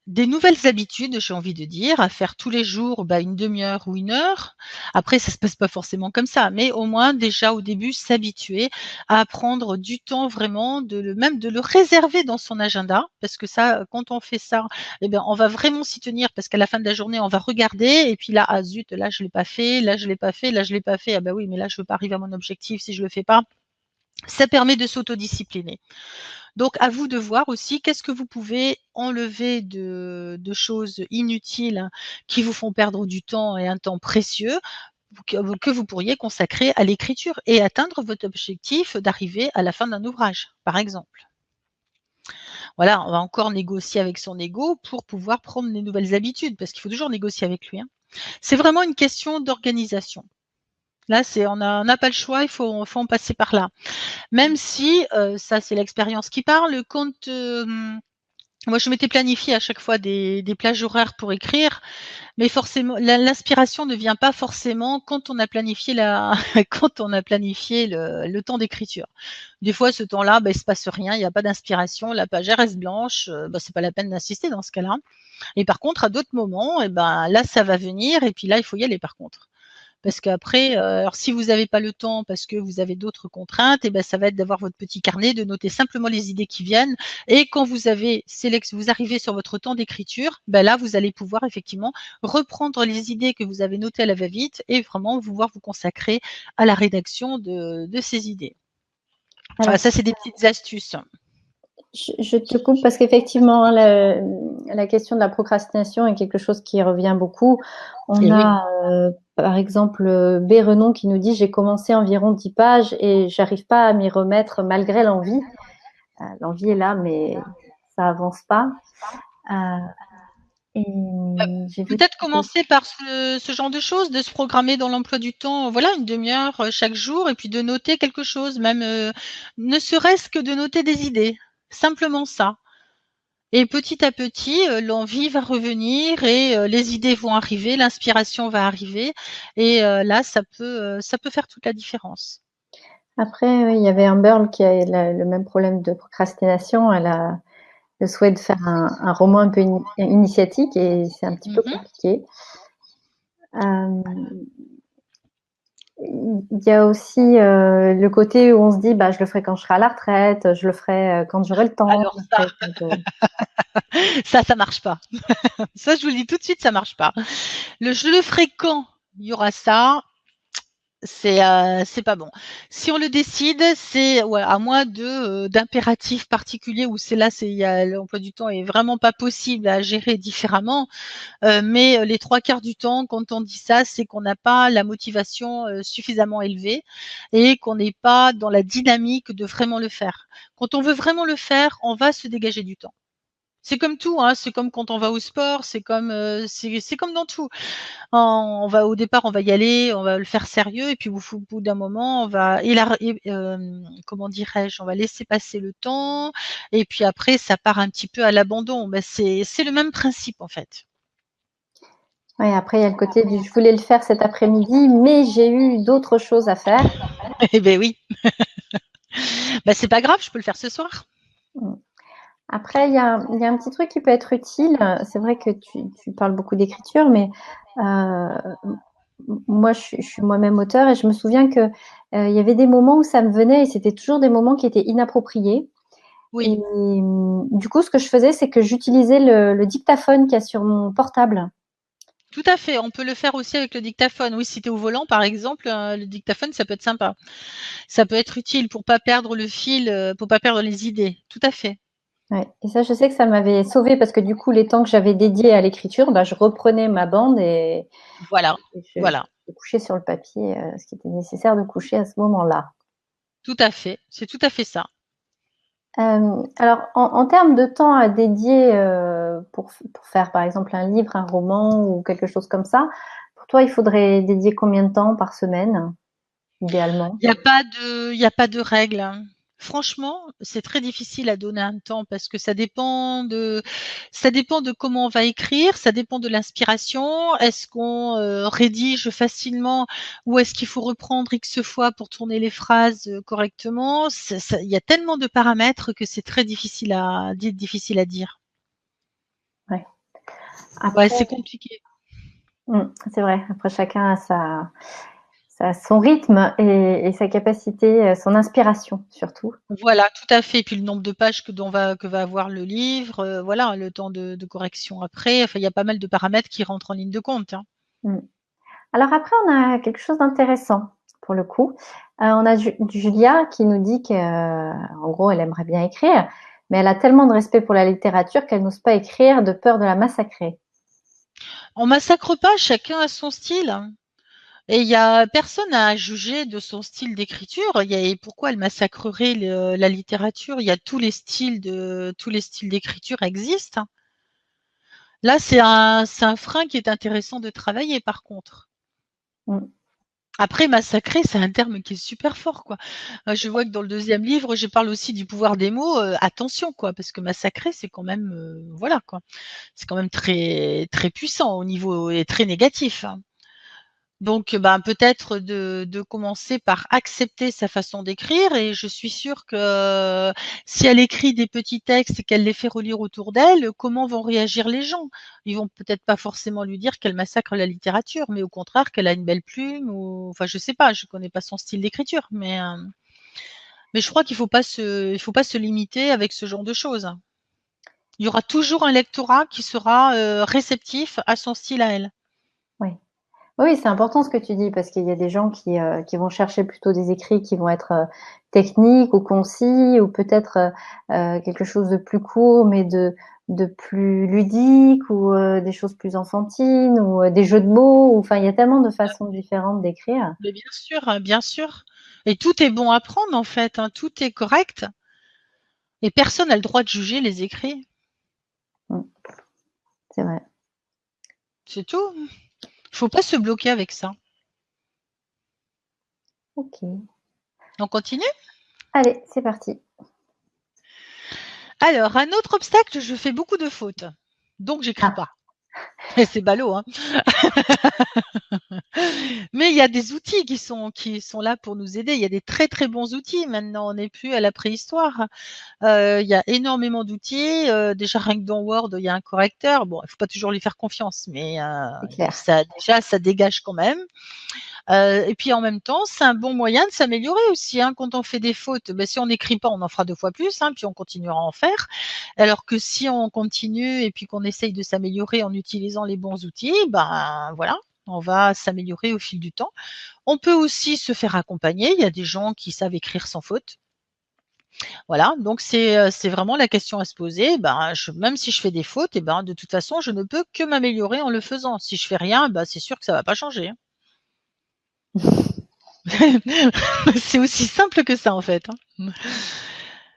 des nouvelles habitudes, j'ai envie de dire, à faire tous les jours une demi-heure ou une heure, après ça se passe pas forcément comme ça, mais au moins déjà au début s'habituer à prendre du temps vraiment, même de le réserver dans son agenda, parce que ça, quand on fait ça, on va vraiment s'y tenir, parce qu'à la fin de la journée, on va regarder, et puis là, ah zut, là je l'ai pas fait, là je l'ai pas fait, là je l'ai pas fait, ah bah oui, mais là je veux pas arriver à mon objectif si je le fais pas. Ça permet de s'autodiscipliner. Donc, à vous de voir aussi qu'est-ce que vous pouvez enlever de choses inutiles qui vous font perdre du temps et un temps précieux que vous pourriez consacrer à l'écriture et atteindre votre objectif d'arriver à la fin d'un ouvrage, par exemple. Voilà, on va encore négocier avec son ego pour pouvoir prendre des nouvelles habitudes, parce qu'il faut toujours négocier avec lui. Hein. C'est vraiment une question d'organisation. Là, on n'a pas le choix, il faut en passer par là. Même si, ça c'est l'expérience qui parle, quand moi je m'étais planifié à chaque fois des plages horaires pour écrire, mais forcément l'inspiration ne vient pas forcément quand on a planifié quand on a planifié le temps d'écriture. Des fois ce temps-là, il se passe rien, il n'y a pas d'inspiration, la page reste blanche, c'est pas la peine d'insister dans ce cas-là. Et par contre, à d'autres moments, là ça va venir et puis là il faut y aller par contre. Parce qu'après, alors si vous n'avez pas le temps parce que vous avez d'autres contraintes, ça va être d'avoir votre petit carnet, de noter simplement les idées qui viennent. Et quand vous arrivez sur votre temps d'écriture, là, vous allez pouvoir effectivement reprendre les idées que vous avez notées à la va-vite et vraiment pouvoir vous consacrer à la rédaction de ces idées. Voilà, ça, c'est des petites astuces. Je te coupe parce qu'effectivement, hein, la question de la procrastination est quelque chose qui revient beaucoup. On a, par exemple, Bérenon qui nous dit « J'ai commencé environ 10 pages et j'arrive pas à m'y remettre malgré l'envie. » L'envie est là, mais ça avance pas. Peut-être commencer par ce genre de choses, de se programmer dans l'emploi du temps, voilà, une demi-heure chaque jour, et puis de noter quelque chose, même ne serait-ce que de noter des idées. Simplement ça. Et petit à petit, l'envie va revenir et les idées vont arriver, l'inspiration va arriver et là, ça peut faire toute la différence. Après, oui, il y avait Amber qui a le même problème de procrastination. Elle a le souhait de faire un roman un peu initiatique et c'est un petit peu Mmh. compliqué. Euh, il y a aussi le côté où on se dit, bah, je le ferai quand je serai à la retraite, je le ferai quand j'aurai le temps. Alors ça marche pas. Ça, je vous le dis tout de suite, ça marche pas. Je le ferai quand il y aura ça, c'est pas bon. Si on le décide, c'est ouais, à moins d'impératifs particuliers où l'emploi du temps est vraiment pas possible à gérer différemment. Mais les trois quarts du temps, quand on dit ça, c'est qu'on n'a pas la motivation suffisamment élevée et qu'on n'est pas dans la dynamique de vraiment le faire. Quand on veut vraiment le faire, on va se dégager du temps. C'est comme tout, hein, c'est comme quand on va au sport, c'est comme dans tout. On va au départ, on va y aller, on va le faire sérieux, et puis au bout d'un moment, on va comment dirais-je, on va laisser passer le temps, et puis après, ça part un petit peu à l'abandon. Ben, c'est le même principe en fait. Ouais, après, il y a le côté du je voulais le faire cet après-midi, mais j'ai eu d'autres choses à faire. Eh ben oui, ben, c'est pas grave, je peux le faire ce soir. Mm. Après, il y a un petit truc qui peut être utile. C'est vrai que tu parles beaucoup d'écriture, mais euh, moi, je suis moi-même auteur et je me souviens que il y avait des moments où ça me venait et c'était toujours des moments qui étaient inappropriés. Et Oui, du coup, ce que je faisais, c'est que j'utilisais le dictaphone qu'il y a sur mon portable. tout à fait. On peut le faire aussi avec le dictaphone. Oui, si tu es au volant, par exemple, le dictaphone, ça peut être sympa. Ça peut être utile pour pas perdre le fil, pour pas perdre les idées. Tout à fait. Ouais. Et ça, je sais que ça m'avait sauvée parce que du coup, les temps que j'avais dédiés à l'écriture, bah, je reprenais ma bande Voilà, et voilà. je couchais sur le papier ce qui était nécessaire de coucher à ce moment-là. Tout à fait. C'est tout à fait ça. Alors, en termes de temps à dédier pour faire, par exemple, un livre, un roman ou quelque chose comme ça, pour toi, il faudrait dédier combien de temps par semaine, idéalement? Il y a pas de règle, hein. Franchement, c'est très difficile à donner un temps parce que ça dépend de comment on va écrire, ça dépend de l'inspiration. Est-ce qu'on rédige facilement ou est-ce qu'il faut reprendre X fois pour tourner les phrases correctement? Il y a tellement de paramètres que c'est très difficile à dire. Ouais. Ouais, Après, c'est compliqué. c'est vrai. Après, chacun a son rythme et sa capacité, son inspiration surtout. Voilà, tout à fait. Puis le nombre de pages que va avoir le livre, voilà, le temps de correction après. Enfin, il y a pas mal de paramètres qui rentrent en ligne de compte, hein. Mm. Alors après, on a quelque chose d'intéressant pour le coup. On a Julia qui nous dit qu'en gros, elle aimerait bien écrire, mais elle a tellement de respect pour la littérature qu'elle n'ose pas écrire de peur de la massacrer. On massacre pas, chacun a son style, hein. Et il y a personne à juger de son style d'écriture. Et pourquoi elle massacrerait la littérature? Il y a tous les styles d'écriture existent, hein. Là, c'est un frein qui est intéressant de travailler, par contre. Mm. Après, massacrer, c'est un terme qui est super fort, quoi. Je vois que dans le deuxième livre, je parle aussi du pouvoir des mots. Attention, quoi, parce que massacrer, c'est quand même, voilà, quoi. C'est quand même très, très puissant au niveau et très négatif, hein. Donc, ben, peut-être de commencer par accepter sa façon d'écrire et je suis sûre que si elle écrit des petits textes et qu'elle les fait relire autour d'elle, comment vont réagir les gens? Ils vont peut-être pas forcément lui dire qu'elle massacre la littérature, mais au contraire qu'elle a une belle plume ou enfin je sais pas, je connais pas son style d'écriture, mais je crois il faut pas se limiter avec ce genre de choses. Il y aura toujours un lectorat qui sera réceptif à son style à elle. Oui. Oui, c'est important ce que tu dis parce qu'il y a des gens qui vont chercher plutôt des écrits qui vont être techniques ou concis ou peut-être quelque chose de plus court mais de plus ludique ou des choses plus enfantines ou des jeux de mots. Ou, enfin, il y a tellement de façons différentes d'écrire. Mais bien sûr, hein, bien sûr. Et tout est bon à prendre en fait, hein, tout est correct. Et personne n'a le droit de juger les écrits. Mm, c'est vrai. C'est tout. Il faut pas se bloquer avec ça. Ok. On continue. Allez, c'est parti. Alors, un autre obstacle, je fais beaucoup de fautes, donc j'écris Ah, pas. Et c'est ballot, hein. Mais il y a des outils qui sont là pour nous aider. Il y a des très très bons outils maintenant. On n'est plus à la préhistoire. Il y a énormément d'outils. Déjà rien que dans Word, il y a un correcteur. Bon, il faut pas toujours lui faire confiance, mais c'est clair. ça déjà ça dégage quand même. Et puis en même temps, c'est un bon moyen de s'améliorer aussi. Hein. Quand on fait des fautes, ben, si on n'écrit pas, on en fera 2 fois plus, hein, puis on continuera à en faire. Alors que si on continue et puis qu'on essaye de s'améliorer en utilisant les bons outils, ben voilà, on va s'améliorer au fil du temps. On peut aussi se faire accompagner. Il y a des gens qui savent écrire sans faute. Voilà, donc c'est vraiment la question à se poser. Ben, même si je fais des fautes, et ben, de toute façon, je ne peux que m'améliorer en le faisant. Si je fais rien, ben, c'est sûr que ça va pas changer. Hein. C'est aussi simple que ça, en fait. Hein.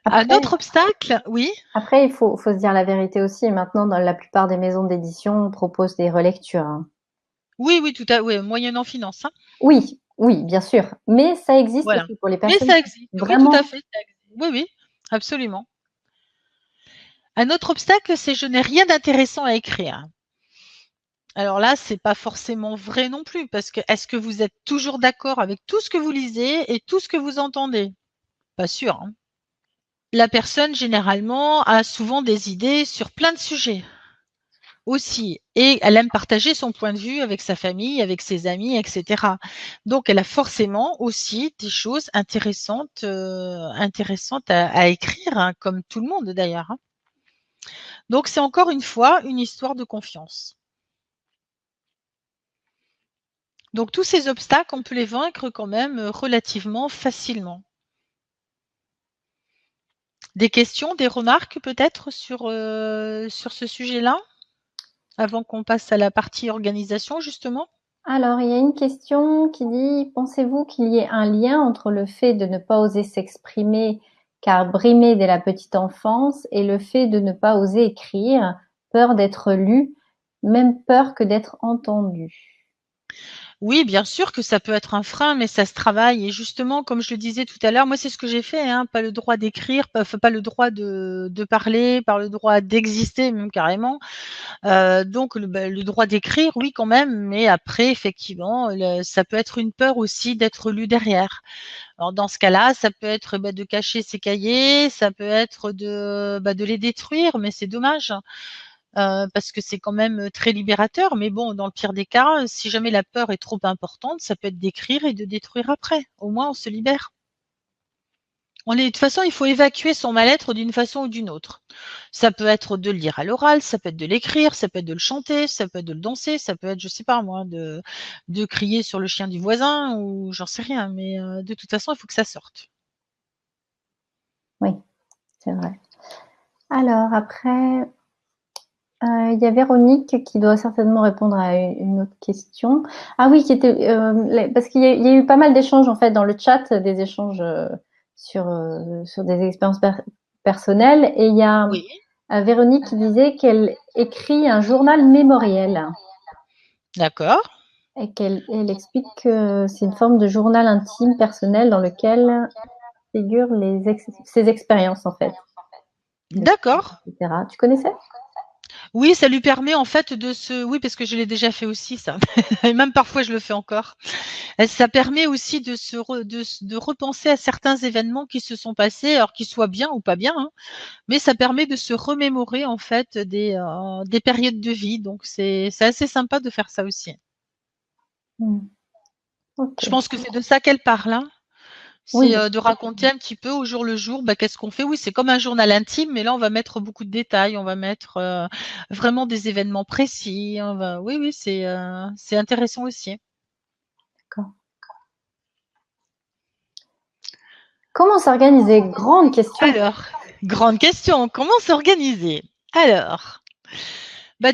Un Après, autre obstacle, oui. après, il faut se dire la vérité aussi. Maintenant, dans la plupart des maisons d'édition, on propose des relectures, hein. Oui, oui, tout à, oui, moyennant finance. Hein. Oui, oui, bien sûr. Mais ça existe Voilà. aussi pour les Mais personnes ça qui existe. Oui, tout à vraiment. fait. Ça existe. Oui, oui, absolument. Un autre obstacle, c'est je n'ai rien d'intéressant à écrire. Alors là, c'est pas forcément vrai non plus, parce que est-ce que vous êtes toujours d'accord avec tout ce que vous lisez et tout ce que vous entendez? Pas sûr. Hein. La personne, généralement, a souvent des idées sur plein de sujets aussi, et elle aime partager son point de vue avec sa famille, avec ses amis, etc. Donc, elle a forcément aussi des choses intéressantes, intéressantes à écrire, hein, comme tout le monde d'ailleurs. Hein. Donc, c'est encore une fois une histoire de confiance. Donc tous ces obstacles, on peut les vaincre quand même relativement facilement. Des questions, des remarques peut-être sur ce sujet-là, avant qu'on passe à la partie organisation justement? Alors, il y a une question qui dit: «Pensez-vous qu'il y ait un lien entre le fait de ne pas oser s'exprimer car brimé dès la petite enfance et le fait de ne pas oser écrire, peur d'être lu, même peur que d'être entendu?» Oui, bien sûr que ça peut être un frein, mais ça se travaille. Et justement, comme je le disais tout à l'heure, moi, c'est ce que j'ai fait, hein, pas le droit d'écrire, pas le droit de parler, pas le droit d'exister, même carrément. Donc, le droit d'écrire, oui, quand même, mais après, effectivement, ça peut être une peur aussi d'être lu derrière. Alors, dans ce cas-là, ça peut être de cacher ses cahiers, ça peut être de les détruire, mais c'est dommage. Parce que c'est quand même très libérateur. Mais bon, dans le pire des cas, si jamais la peur est trop importante, ça peut être d'écrire et de détruire après. Au moins, on se libère. De toute façon, il faut évacuer son mal-être d'une façon ou d'une autre. Ça peut être de le lire à l'oral, ça peut être de l'écrire, ça peut être de le chanter, ça peut être de le danser, ça peut être, je sais pas moi, de crier sur le chien du voisin ou j'en sais rien. Mais de toute façon, il faut que ça sorte. Oui, c'est vrai. Alors après, il y a Véronique qui doit certainement répondre à une autre question. Ah oui, qui était parce qu'il y a eu pas mal d'échanges en fait dans le chat, des échanges sur des expériences personnelles, et il y a Oui, Véronique qui disait qu'elle écrit un journal mémoriel d'accord. et qu'elle explique que c'est une forme de journal intime personnel dans lequel figurent ses expériences en fait, D'accord. etc. Tu connaissais? Oui, ça lui permet en fait de se oui, parce que je l'ai déjà fait aussi ça et même parfois je le fais encore. Ça permet aussi de se re de repenser à certains événements qui se sont passés, alors qu'ils soient bien ou pas bien, hein, mais ça permet de se remémorer en fait des périodes de vie, donc c'est assez sympa de faire ça aussi. Ok. Je pense que c'est de ça qu'elle parle, hein? C'est, Oui, de raconter un petit peu au jour le jour, qu'est-ce qu'on fait? Oui, c'est comme un journal intime, mais là, on va mettre beaucoup de détails, on va mettre, vraiment des événements précis, on va oui, oui, c'est intéressant aussi. d'accord. Comment s'organiser? Grande question. Alors, grande question, comment s'organiser? Alors,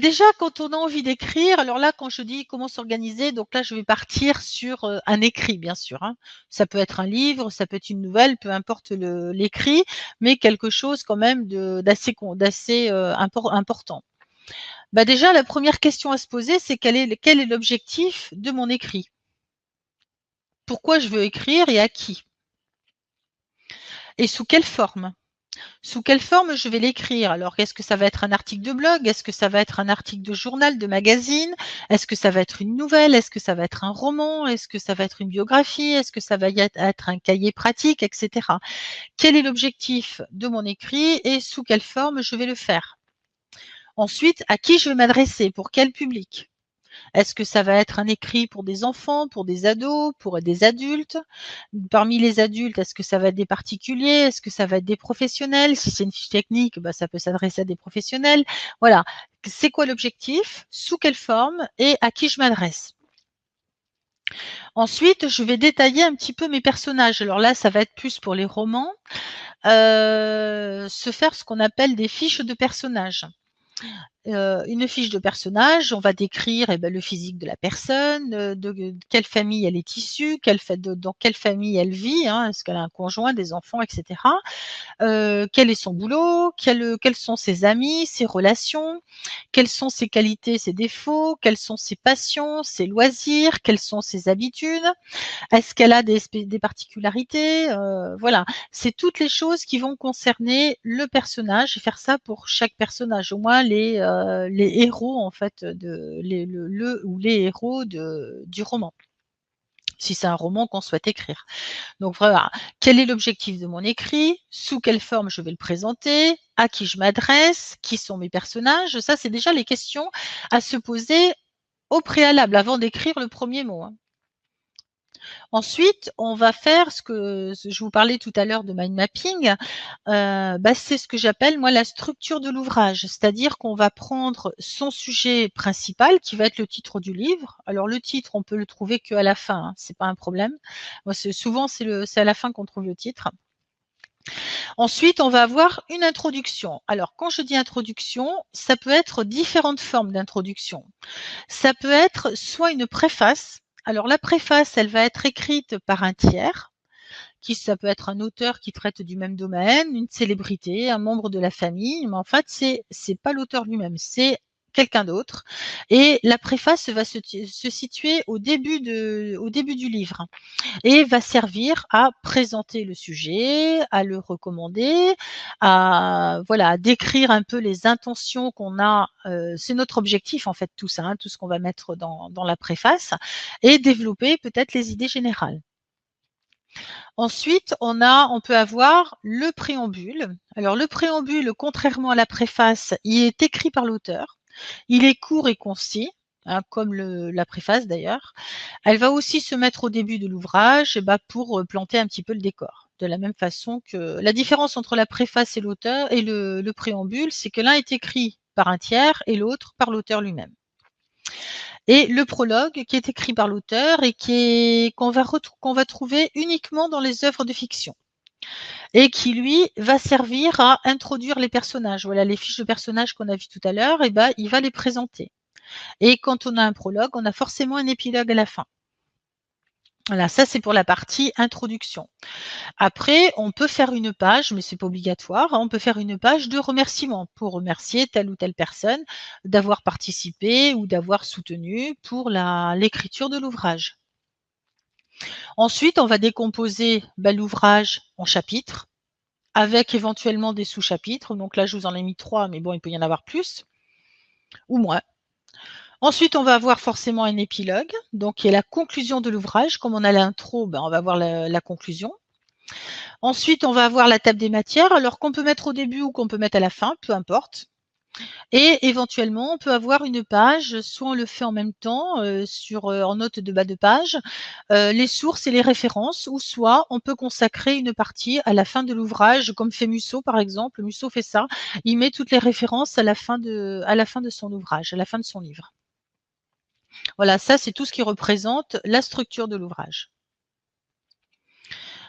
déjà, quand on a envie d'écrire, alors là, quand je dis comment s'organiser, donc là, je vais partir sur un écrit, bien sûr. Hein. Ça peut être un livre, ça peut être une nouvelle, peu importe l'écrit, mais quelque chose quand même d'assez important. Déjà, la première question à se poser, c'est quel est l'objectif de mon écrit? Pourquoi je veux écrire et à qui? Et sous quelle forme? Sous quelle forme je vais l'écrire? Alors, est-ce que ça va être un article de blog? Est-ce que ça va être un article de journal, de magazine? Est-ce que ça va être une nouvelle? Est-ce que ça va être un roman? Est-ce que ça va être une biographie? Est-ce que ça va être un cahier pratique, etc. Quel est l'objectif de mon écrit et sous quelle forme je vais le faire? Ensuite, à qui je vais m'adresser? Pour quel public? Est-ce que ça va être un écrit pour des enfants, pour des ados, pour des adultes? Parmi les adultes, est-ce que ça va être des particuliers? Est-ce que ça va être des professionnels? Si c'est une fiche technique, bah, ça peut s'adresser à des professionnels. Voilà. C'est quoi l'objectif? Sous quelle forme? Et à qui je m'adresse? Ensuite, je vais détailler un petit peu mes personnages. Alors là, ça va être plus pour les romans. Se faire ce qu'on appelle des fiches de personnages. Une fiche de personnage, on va décrire le physique de la personne, de quelle famille elle est issue, dans quelle famille elle vit, hein, est-ce qu'elle a un conjoint, des enfants, etc. Quel est son boulot, quels sont ses amis, ses relations, quelles sont ses qualités, ses défauts, quelles sont ses passions, ses loisirs, quelles sont ses habitudes. Est-ce qu'elle a des particularités? Voilà, c'est toutes les choses qui vont concerner le personnage et faire ça pour chaque personnage. Au moins les héros en fait le ou les héros du roman. Si c'est un roman qu'on souhaite écrire. Donc voilà, quel est l'objectif de mon écrit? Sous quelle forme je vais le présenter? À qui je m'adresse? Qui sont mes personnages? Ça, c'est déjà les questions à se poser au préalable avant d'écrire le premier mot, hein. Ensuite, on va faire ce que je vous parlais tout à l'heure de mind mapping. C'est ce que j'appelle moi la structure de l'ouvrage, c'est-à-dire qu'on va prendre son sujet principal qui va être le titre du livre. Alors le titre, on peut le trouver qu'à la fin, hein, c'est pas un problème. Moi, souvent c'est à la fin qu'on trouve le titre. Ensuite, on va avoir une introduction. Alors quand je dis introduction, ça peut être différentes formes d'introduction. Ça peut être soit une préface. Alors la préface, elle va être écrite par un tiers, ça peut être un auteur qui traite du même domaine, une célébrité, un membre de la famille, mais en fait c'est pas l'auteur lui-même, c'est quelqu'un d'autre. Et la préface va se situer au début du livre et va servir à présenter le sujet, à le recommander, à voilà, à décrire un peu les intentions qu'on a. C'est notre objectif en fait tout ça, hein, tout ce qu'on va mettre dans la préface, et développer peut-être les idées générales. Ensuite, on peut avoir le préambule. Alors le préambule, contrairement à la préface, il est écrit par l'auteur. Il est court et concis, hein, comme la préface d'ailleurs. Elle va aussi se mettre au début de l'ouvrage pour planter un petit peu le décor. De la même façon que la différence entre la préface et l'auteur et le préambule, c'est que l'un est écrit par un tiers et l'autre par l'auteur lui-même. Et le prologue qui est écrit par l'auteur et qu'on va trouver uniquement dans les œuvres de fiction et qui lui va servir à introduire les personnages. Voilà, les fiches de personnages qu'on a vues tout à l'heure, il va les présenter. Et quand on a un prologue, on a forcément un épilogue à la fin. Voilà, ça c'est pour la partie introduction. Après, on peut faire une page, mais c'est pas obligatoire, hein, on peut faire une page de remerciements pour remercier telle ou telle personne d'avoir participé ou d'avoir soutenu pour l'écriture de l'ouvrage. Ensuite, on va décomposer l'ouvrage en chapitres, avec éventuellement des sous-chapitres. Donc là, je vous en ai mis 3, mais bon, il peut y en avoir plus ou moins. Ensuite, on va avoir forcément un épilogue, donc qui est la conclusion de l'ouvrage. Comme on a l'intro, on va avoir la conclusion. Ensuite, on va avoir la table des matières, alors qu'on peut mettre au début ou qu'on peut mettre à la fin, peu importe. Et éventuellement, on peut avoir une page, soit on le fait en même temps en note de bas de page, les sources et les références, ou soit on peut consacrer une partie à la fin de l'ouvrage, comme fait Musso par exemple. Musso fait ça, il met toutes les références à la fin de son ouvrage, à la fin de son livre. Voilà, ça c'est tout ce qui représente la structure de l'ouvrage.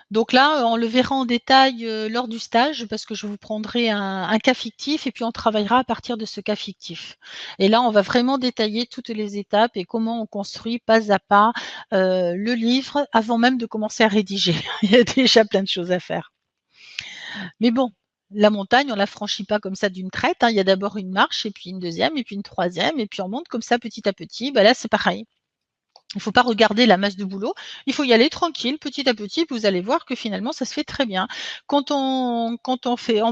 Donc là, on le verra en détail lors du stage parce que je vous prendrai un cas fictif et puis on travaillera à partir de ce cas fictif. Et là, on va vraiment détailler toutes les étapes et comment on construit pas à pas le livre avant même de commencer à rédiger. Il y a déjà plein de choses à faire. Mais bon, la montagne, on la franchit pas comme ça d'une traite, hein. Il y a d'abord une marche et puis une deuxième et puis une troisième et puis on monte comme ça petit à petit. Là, c'est pareil. Il ne faut pas regarder la masse de boulot. Il faut y aller tranquille, petit à petit. Vous allez voir que finalement, ça se fait très bien. On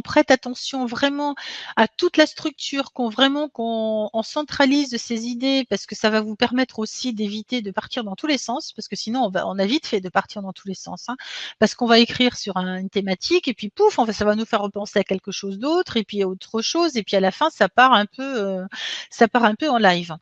prête attention vraiment à toute la structure, qu'on centralise ces idées, parce que ça va vous permettre aussi d'éviter de partir dans tous les sens, parce que sinon, on a vite fait de partir dans tous les sens, hein, parce qu'on va écrire sur une thématique et puis pouf, ça va nous faire repenser à quelque chose d'autre et puis à autre chose et puis à la fin, ça part un peu en live.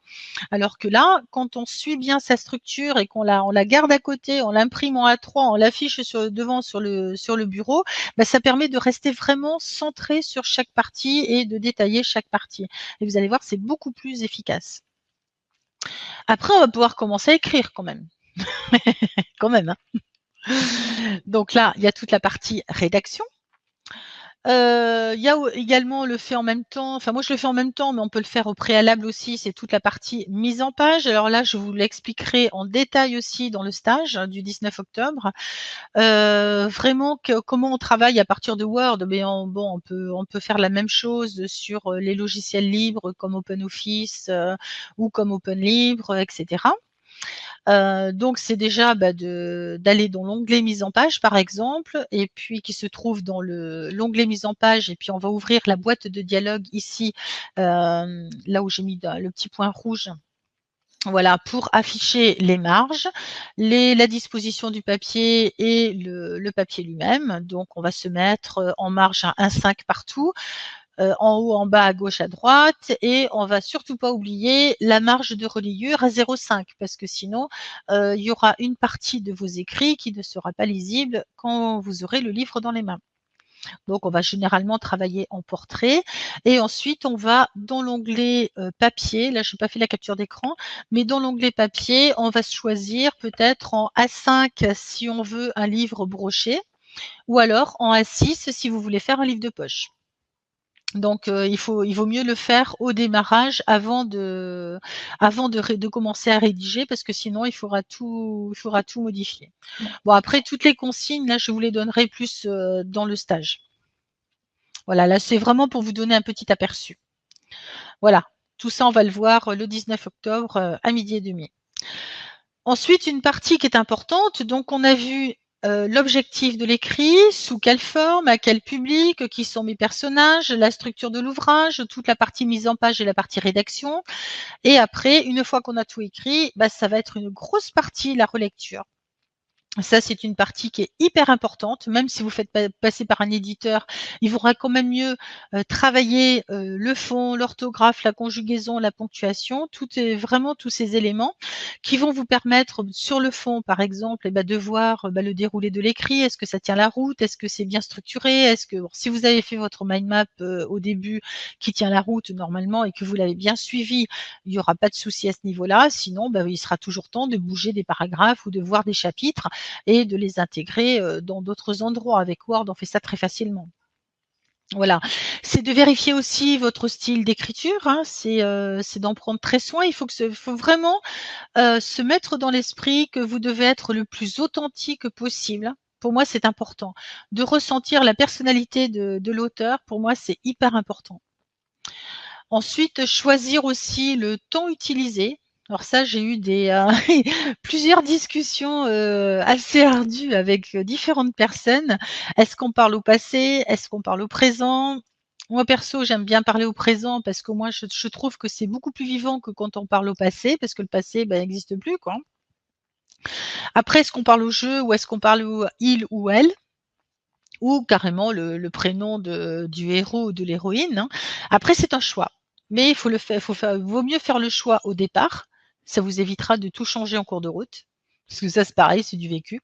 Alors que là, quand on suit bien sa structure et on la garde à côté, on l'imprime en A3, on l'affiche devant sur le bureau, bah, ça permet de rester vraiment centré sur chaque partie et de détailler chaque partie. Et vous allez voir, c'est beaucoup plus efficace. Après, on va pouvoir commencer à écrire quand même. Quand même, hein. Donc là, il y a toute la partie rédaction. Il y a également le fait en même temps, enfin moi je le fais en même temps, mais on peut le faire au préalable aussi, c'est toute la partie mise en page. Alors là, je vous l'expliquerai en détail aussi dans le stage du 19 octobre. Vraiment comment on travaille à partir de Word, mais on peut faire la même chose sur les logiciels libres comme OpenOffice ou comme OpenLibre, etc. Donc c'est déjà d'aller dans l'onglet mise en page par exemple, et puis qui se trouve dans l'onglet mise en page, et puis on va ouvrir la boîte de dialogue ici, là où j'ai mis le petit point rouge. Voilà, pour afficher les marges, la disposition du papier et le papier lui-même. Donc on va se mettre en marge à 1,5 partout. En haut, en bas, à gauche, à droite, et on va surtout pas oublier la marge de reliure à 0,5 parce que sinon il y aura une partie de vos écrits qui ne sera pas lisible quand vous aurez le livre dans les mains. Donc on va généralement travailler en portrait et ensuite on va dans l'onglet papier, là je n'ai pas fait la capture d'écran, mais dans l'onglet papier, on va choisir peut-être en A5 si on veut un livre broché ou alors en A6 si vous voulez faire un livre de poche. Donc il vaut mieux le faire au démarrage avant de commencer à rédiger parce que sinon il faudra tout modifier. Bon après toutes les consignes là je vous les donnerai plus dans le stage. Voilà, là c'est vraiment pour vous donner un petit aperçu. Voilà, tout ça on va le voir le 19 octobre à 12h30. Ensuite, une partie qui est importante, donc on a vu l'objectif de l'écrit, sous quelle forme, à quel public, qui sont mes personnages, la structure de l'ouvrage, toute la partie mise en page et la partie rédaction. Et après, une fois qu'on a tout écrit, ça va être une grosse partie la relecture. Ça, c'est une partie qui est hyper importante. Même si vous faites passer par un éditeur, il faudra quand même mieux travailler le fond, l'orthographe, la conjugaison, la ponctuation. Vraiment tous ces éléments qui vont vous permettre sur le fond, par exemple, de voir le déroulé de l'écrit. Est-ce que ça tient la route? Est-ce que c'est bien structuré? Est-ce que si vous avez fait votre mind map au début qui tient la route normalement et que vous l'avez bien suivi, il n'y aura pas de souci à ce niveau-là. Sinon, il sera toujours temps de bouger des paragraphes ou de voir des chapitres et de les intégrer dans d'autres endroits. Avec Word, on fait ça très facilement. Voilà, c'est de vérifier aussi votre style d'écriture, hein. C'est d'en prendre très soin. Il faut vraiment se mettre dans l'esprit que vous devez être le plus authentique possible. Pour moi, c'est important. De ressentir la personnalité de l'auteur, pour moi, c'est hyper important. Ensuite, choisir aussi le temps utilisé. Alors ça, j'ai eu plusieurs discussions assez ardues avec différentes personnes. Est-ce qu'on parle au passé? Est-ce qu'on parle au présent? Moi, perso, j'aime bien parler au présent parce que moi, je trouve que c'est beaucoup plus vivant que quand on parle au passé, parce que le passé n'existe plus, quoi. Après, est-ce qu'on parle au jeu ou est-ce qu'on parle au il ou elle? Ou carrément le prénom du héros ou de l'héroïne, hein. Après, c'est un choix. Mais il vaut mieux faire le choix au départ. Ça vous évitera de tout changer en cours de route. Parce que ça, c'est pareil, c'est du vécu.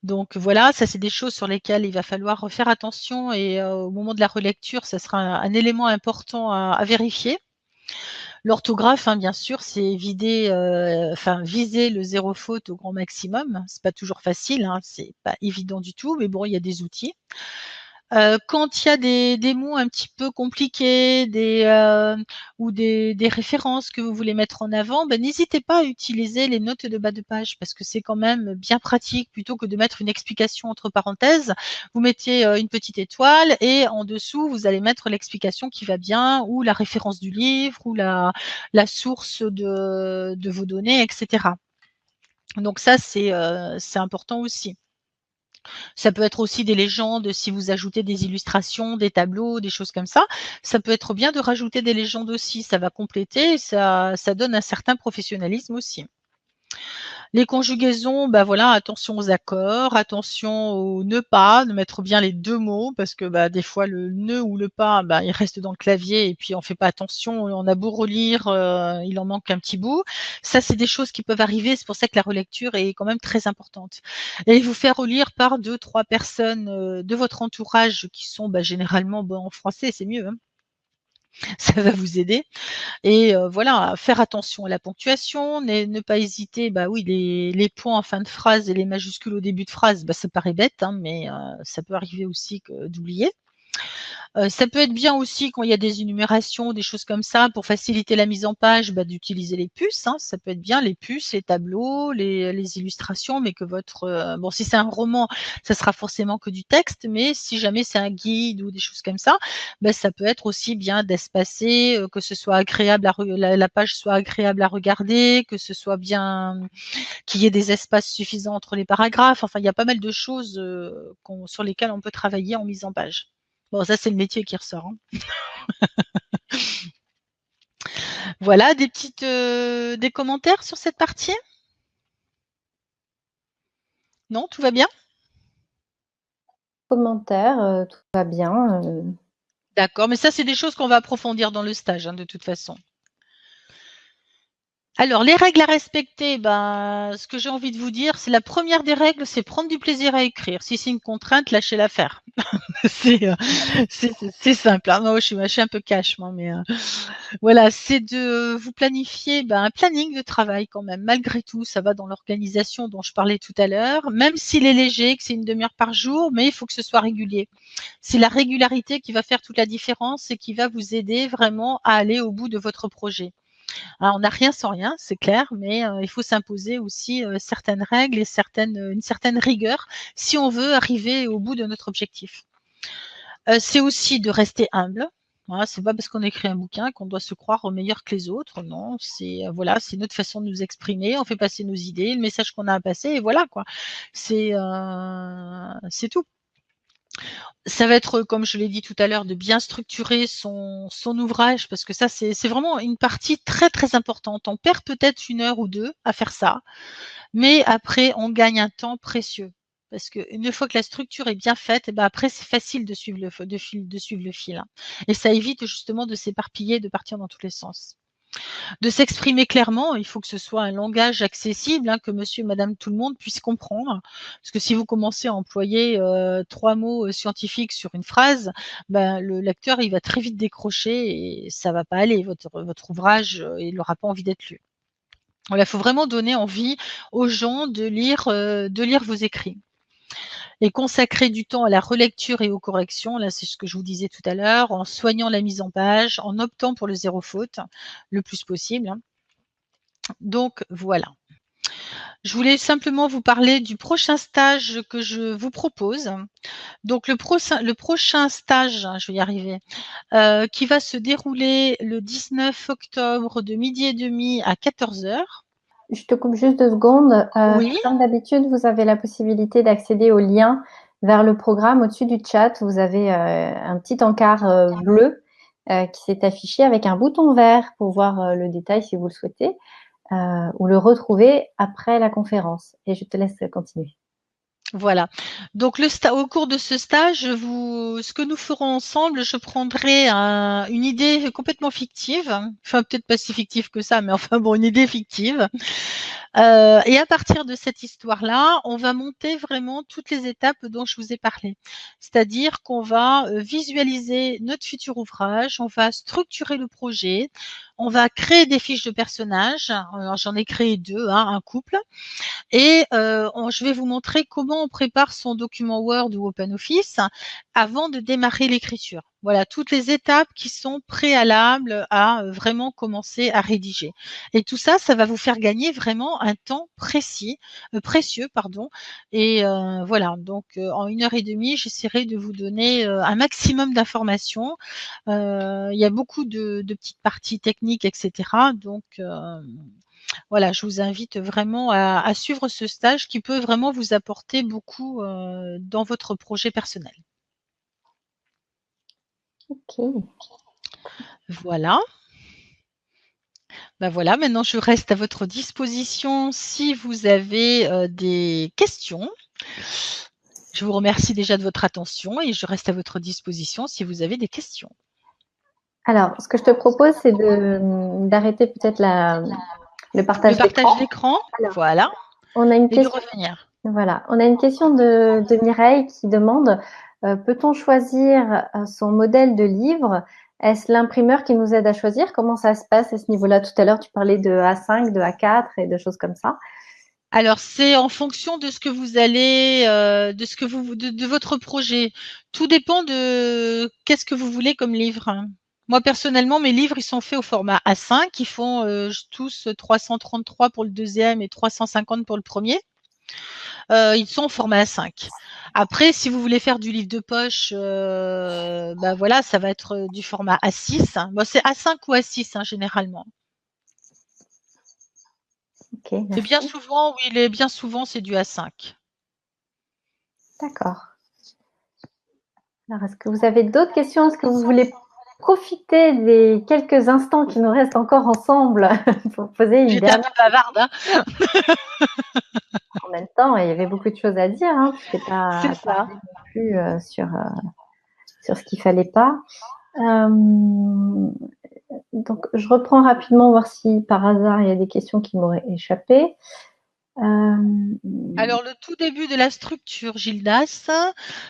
Donc voilà, ça c'est des choses sur lesquelles il va falloir faire attention et au moment de la relecture, ça sera un élément important à vérifier. L'orthographe, hein, bien sûr, c'est viser le 0 faute au grand maximum. C'est pas toujours facile, hein, c'est pas évident du tout, mais bon, il y a des outils. Quand il y a des mots un petit peu compliqués, ou des références que vous voulez mettre en avant, n'hésitez pas à utiliser les notes de bas de page parce que c'est quand même bien pratique. Plutôt que de mettre une explication entre parenthèses, vous mettez une petite étoile et en dessous, vous allez mettre l'explication qui va bien ou la référence du livre ou la source de vos données, etc. Donc ça, c'est important aussi. Ça peut être aussi des légendes, si vous ajoutez des illustrations, des tableaux, des choses comme ça. Ça peut être bien de rajouter des légendes aussi. Ça va compléter, ça donne un certain professionnalisme aussi. Les conjugaisons, bah voilà, attention aux accords, attention au ne pas, de mettre bien les deux mots, parce que bah, des fois le ne ou le pas, bah, il reste dans le clavier et puis on fait pas attention, on a beau relire, il en manque un petit bout. Ça, c'est des choses qui peuvent arriver, c'est pour ça que la relecture est quand même très importante. Et vous faire relire par deux, trois personnes de votre entourage qui sont bah, généralement en français, c'est mieux, hein. Ça va vous aider. Et voilà, faire attention à la ponctuation, ne pas hésiter, bah oui, les points en fin de phrase et les majuscules au début de phrase, bah, ça paraît bête, hein, mais ça peut arriver aussi d'oublier. Ça peut être bien aussi quand il y a des énumérations, des choses comme ça, pour faciliter la mise en page, bah, d'utiliser les puces, hein. Ça peut être bien, les puces, les tableaux, les illustrations, mais que bon, si c'est un roman, ça sera forcément que du texte, mais si jamais c'est un guide ou des choses comme ça, bah, ça peut être aussi bien d'espacer, que ce soit agréable la page soit agréable à regarder, que ce soit bien, qu'il y ait des espaces suffisants entre les paragraphes. Enfin, il y a pas mal de choses sur lesquelles on peut travailler en mise en page. Bon, ça, c'est le métier qui ressort, hein. Voilà, des commentaires sur cette partie? Non, tout va bien? Commentaire, tout va bien. D'accord, mais ça, c'est des choses qu'on va approfondir dans le stage, hein, de toute façon. Alors, les règles à respecter, ben, ce que j'ai envie de vous dire, c'est la première des règles, c'est prendre du plaisir à écrire. Si c'est une contrainte, lâchez-la faire. c'est, euh, c'est simple, hein. Moi, je suis un peu cash, moi, mais voilà, c'est de vous planifier un planning de travail quand même. Malgré tout, ça va dans l'organisation dont je parlais tout à l'heure, même s'il est léger, que c'est une demi-heure par jour, mais il faut que ce soit régulier. C'est la régularité qui va faire toute la différence et qui va vous aider vraiment à aller au bout de votre projet. Alors, on n'a rien sans rien, c'est clair, mais il faut s'imposer aussi certaines règles et une certaine rigueur si on veut arriver au bout de notre objectif. C'est aussi de rester humble. Voilà, c'est pas parce qu'on écrit un bouquin qu'on doit se croire meilleur que les autres. Non, c'est voilà, c'est notre façon de nous exprimer. On fait passer nos idées, le message qu'on a à passer, et voilà quoi. C'est tout. Ça va être, comme je l'ai dit tout à l'heure, de bien structurer son ouvrage parce que ça, c'est vraiment une partie très très importante. On perd peut-être une heure ou deux à faire ça, mais après, on gagne un temps précieux. Parce qu'une fois que la structure est bien faite, et ben après, c'est facile de suivre de suivre le fil, hein. Et ça évite justement de s'éparpiller, de partir dans tous les sens. De s'exprimer clairement, il faut que ce soit un langage accessible, hein, que monsieur et madame tout le monde puisse comprendre. Parce que si vous commencez à employer 3 mots scientifiques sur une phrase, ben, le lecteur il va très vite décrocher et ça va pas aller. Votre ouvrage, il n'aura pas envie d'être lu. Voilà, il faut vraiment donner envie aux gens de lire vos écrits. Et consacrer du temps à la relecture et aux corrections, là c'est ce que je vous disais tout à l'heure, en soignant la mise en page, en optant pour le zéro faute le plus possible, hein. Donc voilà. Je voulais simplement vous parler du prochain stage que je vous propose. Donc le prochain stage, je vais y arriver, qui va se dérouler le 19 octobre de midi et demi à 14 heures. Je te coupe juste 2 secondes. Oui. Comme d'habitude, vous avez la possibilité d'accéder au lien vers le programme. Au-dessus du chat, vous avez un petit encart bleu qui s'est affiché avec un bouton vert pour voir le détail si vous le souhaitez ou le retrouver après la conférence. Et je te laisse continuer. Voilà. Donc au cours de ce stage, ce que nous ferons ensemble, je prendrai une idée complètement fictive, enfin peut-être pas si fictive que ça, mais enfin bon, une idée fictive. Et à partir de cette histoire-là, on va monter vraiment toutes les étapes dont je vous ai parlé. C'est-à-dire qu'on va visualiser notre futur ouvrage, on va structurer le projet, on va créer des fiches de personnages. Alors j'en ai créé 2, hein, un couple. Et je vais vous montrer comment on prépare son document Word ou OpenOffice avant de démarrer l'écriture. Voilà, toutes les étapes qui sont préalables à vraiment commencer à rédiger. Et tout ça, ça va vous faire gagner vraiment un temps précieux, pardon. Et voilà, donc en 1 heure et demie, j'essaierai de vous donner un maximum d'informations. Il y a beaucoup de petites parties techniques, etc. Donc voilà, je vous invite vraiment à suivre ce stage qui peut vraiment vous apporter beaucoup dans votre projet personnel. Ok. Voilà. Ben voilà, maintenant je reste à votre disposition si vous avez des questions. Je vous remercie déjà de votre attention et je reste à votre disposition si vous avez des questions. Alors, ce que je te propose, c'est d'arrêter peut-être le Le partage partage d'écran. d'écran, Alors, voilà, on a une et de question. revenir. Voilà, on a une question de Mireille qui demande peut-on choisir son modèle de livre? Est-ce l'imprimeur qui nous aide à choisir? Comment ça se passe à ce niveau-là? Tout à l'heure, tu parlais de A5, de A4 et de choses comme ça. Alors c'est en fonction de ce que vous allez, de ce que vous, de votre projet. Tout dépend de qu'est-ce que vous voulez comme livre. Moi personnellement, mes livres ils sont faits au format A5, ils font tous 333 pour le deuxième et 350 pour le premier. Ils sont au format A5. Après, si vous voulez faire du livre de poche, bah voilà, ça va être du format A6. Bon, c'est A5 ou A6 hein, généralement. Ok, Et bien merci. souvent, oui, bien souvent c'est du A5. D'accord. Alors, est-ce que vous avez d'autres questions? Est-ce que vous voulez profiter des quelques instants qui nous restent encore ensemble pour poser une J'étais un dernière peu bavarde, hein. en même temps? Il y avait beaucoup de choses à dire, hein. Tu t'es pas C'est ça. attardé non plus sur ce qu'il fallait pas. Euh, donc, je reprends rapidement, voir si par hasard il y a des questions qui m'auraient échappé. Euh, Alors, le tout début de la structure, Gildas,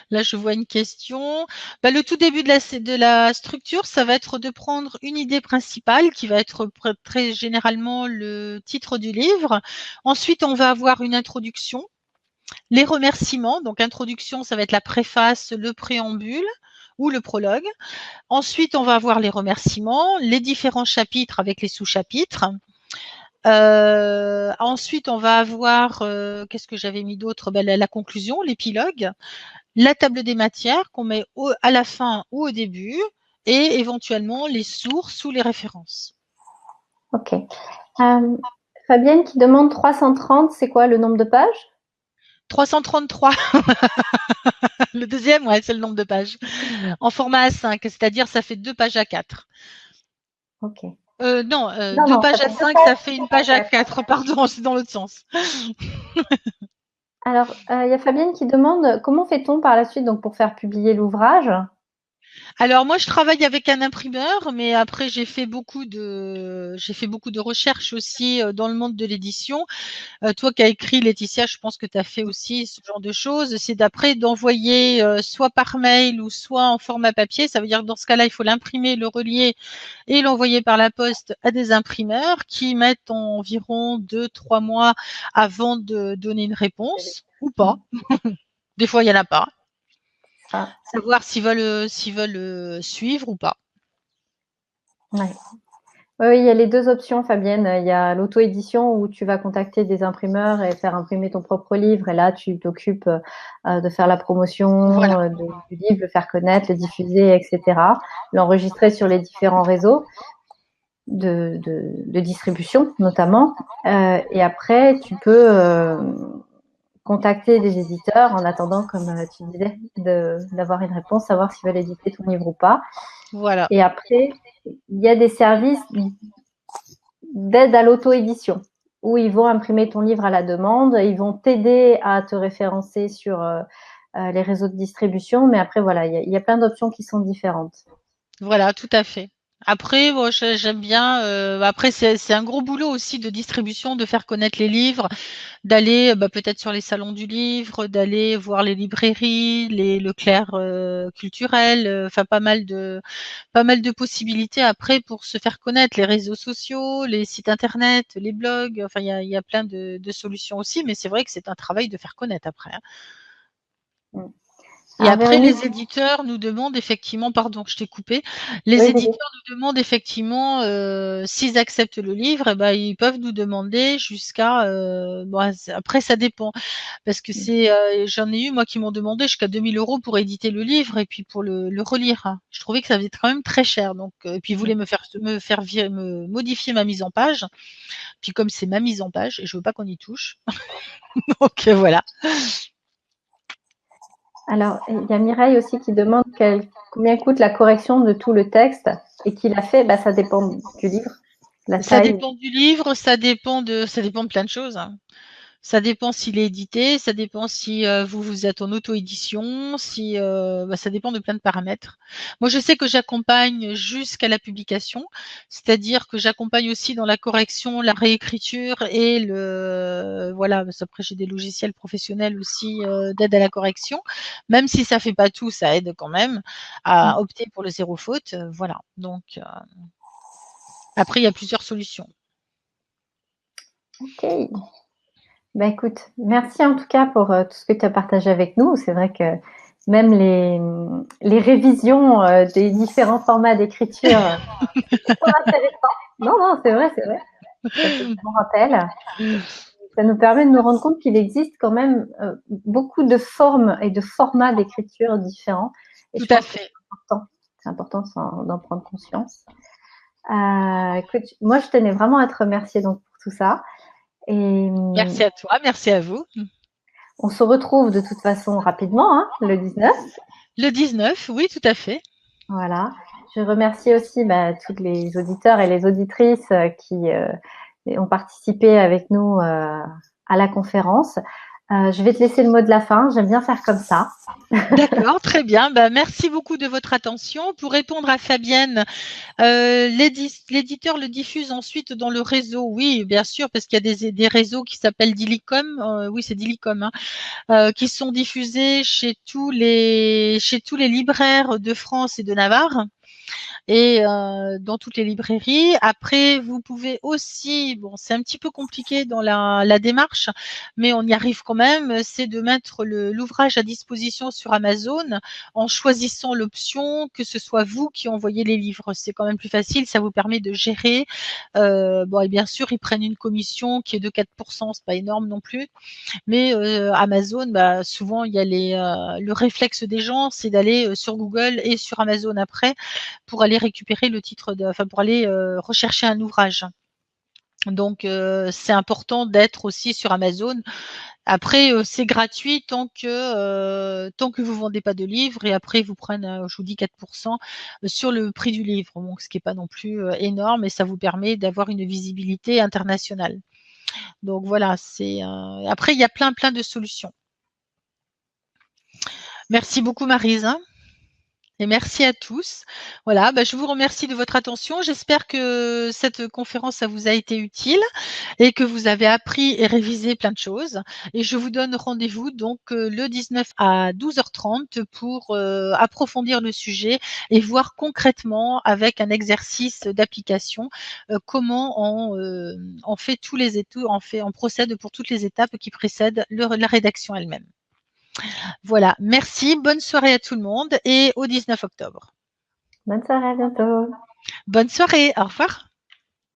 là je vois une question. Bah, le tout début de la structure, ça va être de prendre une idée principale qui va être très généralement le titre du livre. Ensuite, on va avoir une introduction, les remerciements. Donc, introduction, ça va être la préface, le préambule ou le prologue. Ensuite, on va avoir les remerciements, les différents chapitres avec les sous-chapitres. Ensuite, on va avoir, qu'est-ce que j'avais mis d'autre? Ben, la conclusion, l'épilogue, la table des matières qu'on met à la fin ou au début, et éventuellement les sources ou les références. ok. Fabienne qui demande 330, c'est quoi le nombre de pages? 333, le deuxième, ouais, c'est le nombre de pages. En format A5, c'est-à-dire ça fait 2 pages A4. Ok. Non, Non, deux non, ça pages fait deux A5, ça pages fait une page A4. A4, pardon, c'est dans l'autre sens. Alors, il y a Fabienne qui demande comment fait-on par la suite donc pour faire publier l'ouvrage? Alors moi, je travaille avec un imprimeur, mais après j'ai fait beaucoup de recherches aussi dans le monde de l'édition. Toi qui as écrit, Laetitia, je pense que tu as fait aussi ce genre de choses. C'est d'après d'envoyer soit par mail ou soit en format papier. Ça veut dire que dans ce cas-là, il faut l'imprimer, le relier et l'envoyer par la poste à des imprimeurs qui mettent environ 2, 3 mois avant de donner une réponse ou pas. Des fois, il n'y en a pas. Ça, Savoir s'ils veulent suivre ou pas. ouais. Oui, oui, il y a les deux options, Fabienne. Il y a l'auto-édition où tu vas contacter des imprimeurs et faire imprimer ton propre livre. Et là, tu t'occupes de faire la promotion Voilà. du livre, le faire connaître, le diffuser, etc. L'enregistrer sur les différents réseaux de distribution, notamment. Et après, tu peux contacter des éditeurs en attendant, comme tu disais, d'avoir une réponse, savoir s'ils veulent éditer ton livre ou pas. Voilà. Et après, il y a des services d'aide à l'auto-édition où ils vont imprimer ton livre à la demande, ils vont t'aider à te référencer sur les réseaux de distribution, mais après voilà, il y a plein d'options qui sont différentes. Voilà, tout à fait. Après, moi, j'aime bien. Après, c'est un gros boulot aussi de distribution, de faire connaître les livres, d'aller peut-être sur les salons du livre, d'aller voir les librairies, les Leclerc culturels. Enfin, pas mal de possibilités après pour se faire connaître. Les réseaux sociaux, les sites internet, les blogs. Enfin, il y a plein de solutions aussi, mais c'est vrai que c'est un travail de faire connaître après, hein. Et Alors, après, Véronique, les éditeurs nous demandent effectivement, pardon, je t'ai coupé, les oui, oui. éditeurs nous demandent effectivement s'ils acceptent le livre, eh ben, ils peuvent nous demander jusqu'à, bon, après ça dépend, parce que j'en ai eu moi qui m'ont demandé jusqu'à 2 000 € pour éditer le livre et puis pour le relire, hein. Je trouvais que ça faisait quand même très cher, donc, et puis ils voulaient me modifier ma mise en page, puis comme c'est ma mise en page, et je veux pas qu'on y touche, donc voilà. Alors, il y a Mireille aussi qui demande combien coûte la correction de tout le texte et qui l'a fait. Bah, ça dépend du livre, la Ça taille. dépend du livre, ça dépend de plein de choses, hein. Ça dépend s'il est édité, ça dépend si vous êtes en auto-édition, si ça dépend de plein de paramètres. Moi, je sais que j'accompagne jusqu'à la publication, c'est-à-dire que j'accompagne aussi dans la correction, la réécriture et voilà. Parce qu'après, j'ai des logiciels professionnels aussi d'aide à la correction, même si ça fait pas tout, ça aide quand même à opter pour le zéro faute. Voilà. Donc après, il y a plusieurs solutions. Ok. Ben écoute, merci en tout cas pour tout ce que tu as partagé avec nous. C'est vrai que même les révisions des différents formats d'écriture, sont intéressants. Non, non, c'est vrai, c'est vrai. Ça fait un bon rappel. Ça nous permet de nous rendre compte qu'il existe quand même beaucoup de formes et de formats d'écriture différents. Et Tout je à pense que fait. c'est important d'en prendre conscience. Écoute, moi, je tenais vraiment à te remercier donc pour tout ça. Et Merci à toi, merci à vous. on se retrouve de toute façon rapidement, hein, le 19. Le 19, oui, tout à fait. Voilà. Je remercie aussi tous les auditeurs et les auditrices qui ont participé avec nous à la conférence. Je vais te laisser le mot de la fin. J'aime bien faire comme ça. D'accord, très bien. Bah, merci beaucoup de votre attention. Pour répondre à Fabienne, l'éditeur le diffuse ensuite dans le réseau. Oui, bien sûr, parce qu'il y a des réseaux qui s'appellent Dilicom. Oui, c'est Dilicom, hein, qui sont diffusés chez tous les libraires de France et de Navarre. Et dans toutes les librairies. Après, vous pouvez aussi, bon, c'est un petit peu compliqué dans la démarche, mais on y arrive quand même, c'est de mettre l'ouvrage à disposition sur Amazon en choisissant l'option que ce soit vous qui envoyez les livres. C'est quand même plus facile, ça vous permet de gérer. Bon, et bien sûr, ils prennent une commission qui est de 4%, c'est pas énorme non plus. Mais Amazon, souvent, il y a le réflexe des gens, c'est d'aller sur Google et sur Amazon après pour aller récupérer pour aller rechercher un ouvrage. Donc, c'est important d'être aussi sur Amazon. Après, c'est gratuit tant que vous vendez pas de livres et après, ils vous prennent, je vous dis 4% sur le prix du livre. Donc, ce qui est pas non plus énorme et ça vous permet d'avoir une visibilité internationale. Donc voilà, après il y a plein de solutions. Merci beaucoup Maryse, hein, et merci à tous. Voilà, je vous remercie de votre attention. J'espère que cette conférence ça vous a été utile et que vous avez appris et révisé plein de choses. Et je vous donne rendez-vous donc le 19 à 12h30 pour approfondir le sujet et voir concrètement avec un exercice d'application comment on fait tous les étapes, on procède pour toutes les étapes qui précèdent la rédaction elle-même. Voilà, merci, bonne soirée à tout le monde et au 19 octobre. Bonne soirée, à bientôt. Bonne soirée, au revoir.